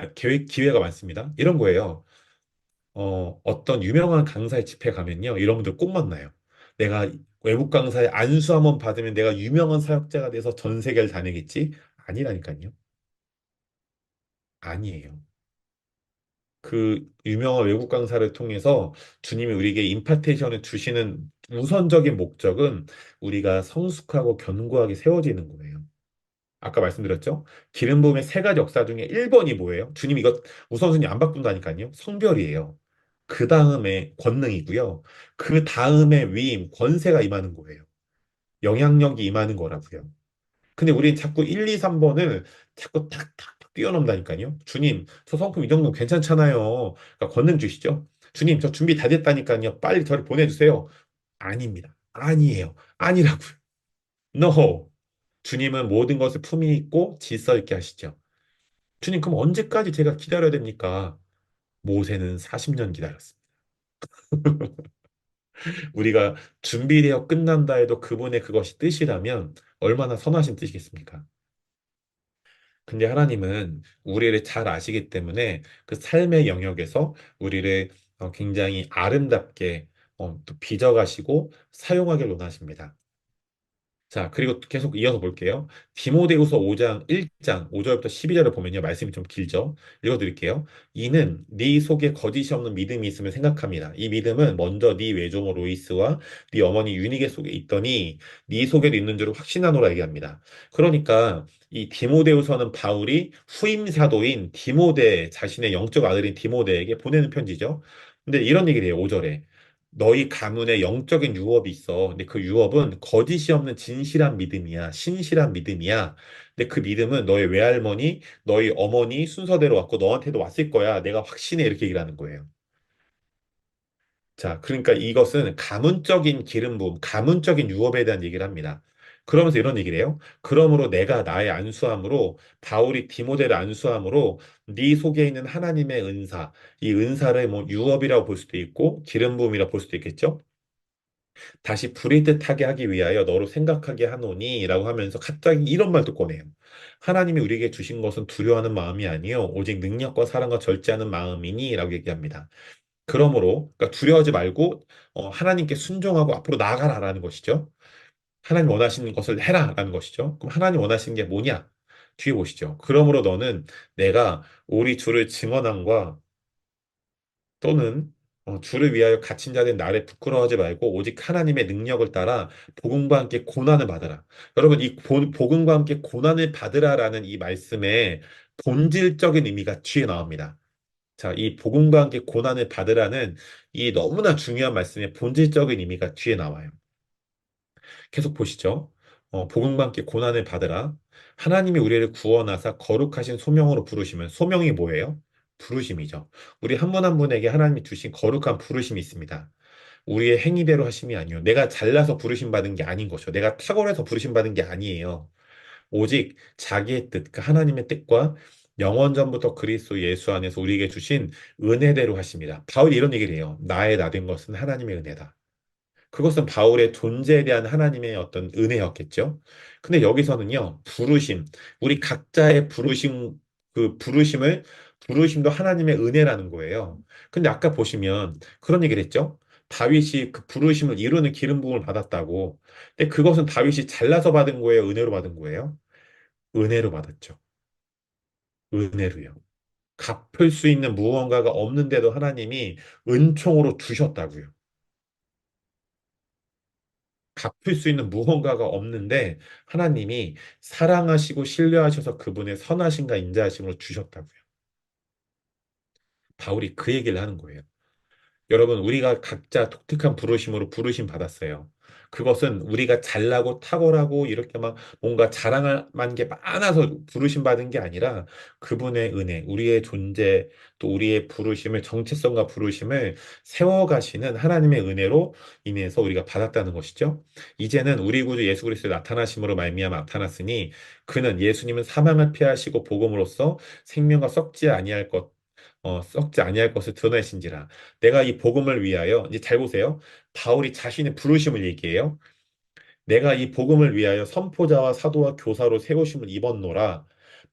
기회가 많습니다. 이런 거예요. 어떤 유명한 강사의 집회 가면요. 이런 분들 꼭 만나요. 내가 외국 강사의 안수 한번 받으면 내가 유명한 사역자가 돼서 전 세계를 다니겠지? 아니라니까요. 아니에요. 그 유명한 외국 강사를 통해서 주님이 우리에게 임파테이션을 주시는 우선적인 목적은 우리가 성숙하고 견고하게 세워지는 거예요. 아까 말씀드렸죠? 기름 부음의 세 가지 역사 중에 1번이 뭐예요? 주님 이거 우선순위 안 바꾼다니까요. 성별이에요. 그 다음에 권능이고요. 그 다음에 위임, 권세가 임하는 거예요. 영향력이 임하는 거라고요. 근데 우린 자꾸 1, 2, 3번을 자꾸 탁탁탁 뛰어넘다니까요. 주님, 저 성품 이 정도 괜찮잖아요. 그러니까 권능 주시죠. 주님, 저 준비 다 됐다니까요. 빨리 저를 보내주세요. 아닙니다. 아니에요. 아니라고요. No. 주님은 모든 것을 품위 있고 질서 있게 하시죠. 주님, 그럼 언제까지 제가 기다려야 됩니까? 모세는 40년 기다렸습니다. 우리가 준비되어 끝난다 해도 그분의 그것이 뜻이라면 얼마나 선하신 뜻이겠습니까? 근데 하나님은 우리를 잘 아시기 때문에 그 삶의 영역에서 우리를 굉장히 아름답게 또 빚어가시고 사용하길 원하십니다. 자, 그리고 계속 이어서 볼게요. 디모데후서 5장 1장 5절부터 12절을 보면요. 말씀이 좀 길죠. 읽어드릴게요. 이는 네 속에 거짓이 없는 믿음이 있으면 생각합니다. 이 믿음은 먼저 네 외조모 로이스와 네 어머니 유니게 속에 있더니 네 속에도 있는 줄을 확신하노라 얘기합니다. 그러니까 이 디모데후서는 바울이 후임 사도인 디모데 자신의 영적 아들인 디모데에게 보내는 편지죠. 근데 이런 얘기를 해요. 5절에. 너희 가문에 영적인 유업이 있어. 근데 그 유업은 거짓이 없는 진실한 믿음이야. 신실한 믿음이야. 근데 그 믿음은 너의 외할머니, 너희 어머니 순서대로 왔고 너한테도 왔을 거야. 내가 확신해. 이렇게 얘기를 하는 거예요. 자, 그러니까 이것은 가문적인 기름 부음, 가문적인 유업에 대한 얘기를 합니다. 그러면서 이런 얘기를 해요. 그러므로 내가 나의 안수함으로 바울이 디모데를 안수함으로 네 속에 있는 하나님의 은사, 이 은사를 뭐 유업이라고 볼 수도 있고 기름 부음이라고 볼 수도 있겠죠. 다시 불의 듯하게 하기 위하여 너로 생각하게 하노니 라고 하면서 갑자기 이런 말도 꺼내요. 하나님이 우리에게 주신 것은 두려워하는 마음이 아니요 오직 능력과 사랑과 절제하는 마음이니 라고 얘기합니다. 그러므로 그러니까 두려워하지 말고 하나님께 순종하고 앞으로 나아가라라는 것이죠. 하나님 원하시는 것을 해라라는 것이죠. 그럼 하나님 원하시는 게 뭐냐? 뒤에 보시죠. 그러므로 너는 내가 우리 주를 증언함과 또는 주를 위하여 갇힌 자된 나를 부끄러워하지 말고 오직 하나님의 능력을 따라 복음과 함께 고난을 받으라. 여러분 이 복음과 함께 고난을 받으라라는 이 말씀의 본질적인 의미가 뒤에 나옵니다. 자, 이 복음과 함께 고난을 받으라는 이 너무나 중요한 말씀의 본질적인 의미가 뒤에 나와요. 계속 보시죠. 복음과 함께 고난을 받으라. 하나님이 우리를 구원하사 거룩하신 소명으로 부르시면 소명이 뭐예요? 부르심이죠. 우리 한 분 한 분에게 하나님이 주신 거룩한 부르심이 있습니다. 우리의 행위대로 하심이 아니요. 내가 잘나서 부르심 받은 게 아닌 거죠. 내가 탁월해서 부르심 받은 게 아니에요. 오직 자기의 뜻, 그 하나님의 뜻과 영원 전부터 그리스도 예수 안에서 우리에게 주신 은혜대로 하십니다. 바울이 이런 얘기를 해요. 나의 나 된 것은 하나님의 은혜다. 그것은 바울의 존재에 대한 하나님의 어떤 은혜였겠죠. 근데 여기서는요, 부르심, 우리 각자의 부르심, 그 부르심도 하나님의 은혜라는 거예요. 근데 아까 보시면 그런 얘기를 했죠. 다윗이 그 부르심을 이루는 기름 부음을 받았다고. 근데 그것은 다윗이 잘나서 받은 거예요, 은혜로 받은 거예요? 은혜로 받았죠. 은혜로요. 갚을 수 있는 무언가가 없는데도 하나님이 은총으로 주셨다고요. 갚을 수 있는 무언가가 없는데 하나님이 사랑하시고 신뢰하셔서 그분의 선하심과 인자하심을 주셨다고요. 바울이 그 얘기를 하는 거예요. 여러분, 우리가 각자 독특한 부르심으로 부르심 받았어요. 그것은 우리가 잘나고 탁월하고 이렇게 막 뭔가 자랑할 만한 게 많아서 부르심 받은 게 아니라 그분의 은혜, 우리의 존재, 또 우리의 부르심을, 정체성과 부르심을 세워가시는 하나님의 은혜로 인해서 우리가 받았다는 것이죠. 이제는 우리 구주 예수 그리스도의 나타나심으로 말미암아 나타났으니 그는 예수님은 사망을 피하시고 복음으로써 생명과 썩지 아니할 것을 드러내신지라. 내가 이 복음을 위하여, 이제 잘 보세요. 바울이 자신의 부르심을 얘기해요. 내가 이 복음을 위하여 선포자와 사도와 교사로 세우심을 입었노라.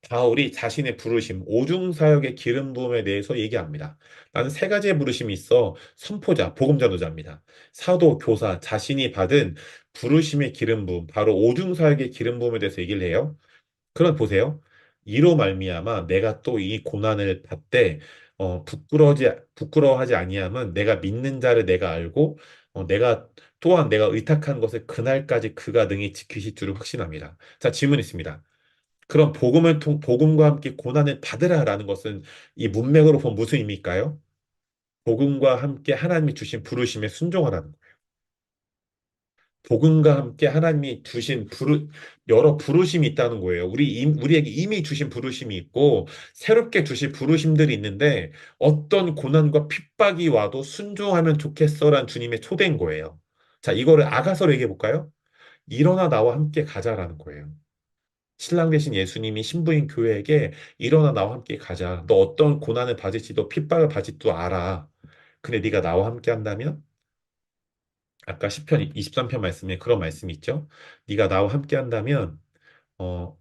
바울이 자신의 부르심, 오중사역의 기름 부음에 대해서 얘기합니다. 나는 세 가지의 부르심이 있어. 선포자, 복음 전도자입니다. 사도, 교사, 자신이 받은 부르심의 기름 부음, 바로 오중사역의 기름 부음에 대해서 얘기를 해요. 그럼 보세요. 이로 말미암아 내가 또 이 고난을 받되 부끄러워하지 아니함은 내가 믿는 자를 내가 알고 내가 또한 내가 의탁한 것을 그날까지 그가 능히 지키실 줄을 확신합니다. 자, 질문 있습니다. 그럼 복음과 함께 고난을 받으라라는 것은 이 문맥으로 보면 무슨 의미일까요? 복음과 함께 하나님이 주신 부르심에 순종하라는 거예요. 복음과 함께 하나님이 주신 여러 부르심이 있다는 거예요. 우리에게 이미 주신 부르심이 있고, 새롭게 주실 부르심들이 있는데, 어떤 고난과 핍박이 와도 순종하면 좋겠어라는 주님의 초대인 거예요. 자, 이거를 아가서로 얘기해 볼까요? 일어나 나와 함께 가자라는 거예요. 신랑 되신 예수님이 신부인 교회에게 일어나 나와 함께 가자. 너 어떤 고난을 받을지도 핍박을 받을지도 알아. 근데 네가 나와 함께 한다면 아까 시편 23편 말씀에 그런 말씀이 있죠. 네가 나와 함께 한다면 어,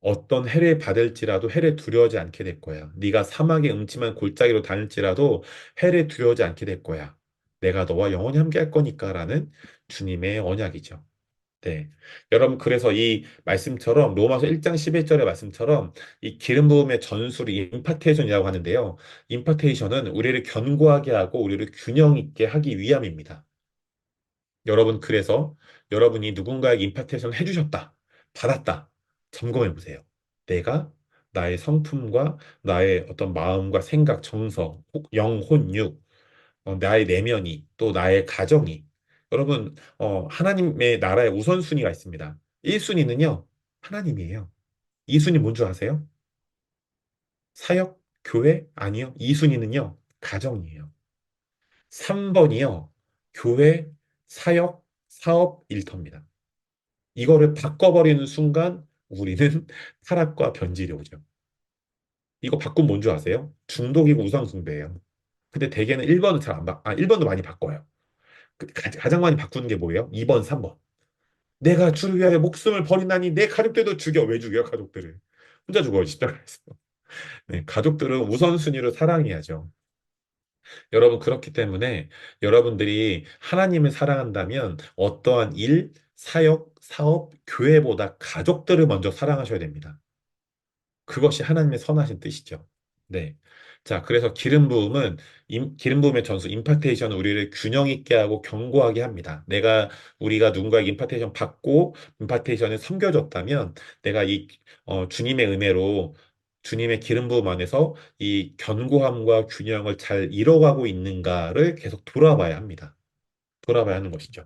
어떤 해를 받을지라도 해를 두려워하지 않게 될 거야. 네가 사막의 음침한 골짜기로 다닐지라도 해를 두려워하지 않게 될 거야. 내가 너와 영원히 함께 할 거니까라는 주님의 언약이죠. 네. 여러분, 그래서 이 말씀처럼 로마서 1장 11절의 말씀처럼 이 기름 부음의 전술이 임파테이션이라고 하는데요. 임파테이션은 우리를 견고하게 하고 우리를 균형 있게 하기 위함입니다. 여러분, 그래서 여러분이 누군가에게 임파테이션 해주셨다, 받았다, 점검해 보세요. 내가 나의 성품과 나의 어떤 마음과 생각, 정서, 혼, 육, 나의 내면이, 또 나의 가정이, 여러분, 하나님의 나라의 우선순위가 있습니다. 1순위는요, 하나님이에요. 2순위 뭔 줄 아세요? 사역, 교회? 아니요. 2순위는요, 가정이에요. 3번이요, 교회, 사역, 사업, 일터입니다. 이거를 바꿔버리는 순간 우리는 타락과 변질이 오죠. 이거 바꾸면 뭔 줄 아세요? 중독이고 우상숭배예요. 근데 대개는 1번은 1번도 많이 바꿔요. 가장 많이 바꾸는 게 뭐예요? 2번, 3번. 내가 주를 위하여 목숨을 버리나니 내 가족들도 죽여. 왜 죽여, 가족들을? 혼자 죽어요, 십자가에서. 네, 가족들은 우선순위로 사랑해야죠. 여러분, 그렇기 때문에 여러분들이 하나님을 사랑한다면 어떠한 일, 사역, 사업, 교회보다 가족들을 먼저 사랑하셔야 됩니다. 그것이 하나님의 선하신 뜻이죠. 네. 자, 그래서 기름 부음의 전수, 임파테이션은 우리를 균형 있게 하고 견고하게 합니다. 우리가 누군가에게 임파테이션 받고, 임파테이션을 섬겨줬다면, 내가 주님의 은혜로, 주님의 기름 부음 안에서 이 견고함과 균형을 잘 이뤄가고 있는가를 계속 돌아봐야 합니다. 돌아봐야 하는 것이죠.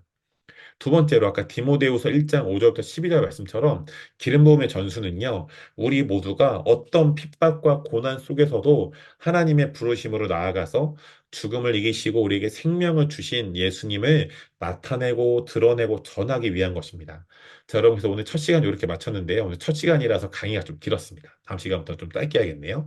두 번째로 아까 디모데후서 1장 5절부터 12절 말씀처럼 기름 부음의 전수는요. 우리 모두가 어떤 핍박과 고난 속에서도 하나님의 부르심으로 나아가서 죽음을 이기시고 우리에게 생명을 주신 예수님을 나타내고 드러내고 전하기 위한 것입니다. 자, 여러분, 그래서 오늘 첫 시간 이렇게 마쳤는데요. 오늘 첫 시간이라서 강의가 좀 길었습니다. 다음 시간부터 좀 짧게 하겠네요.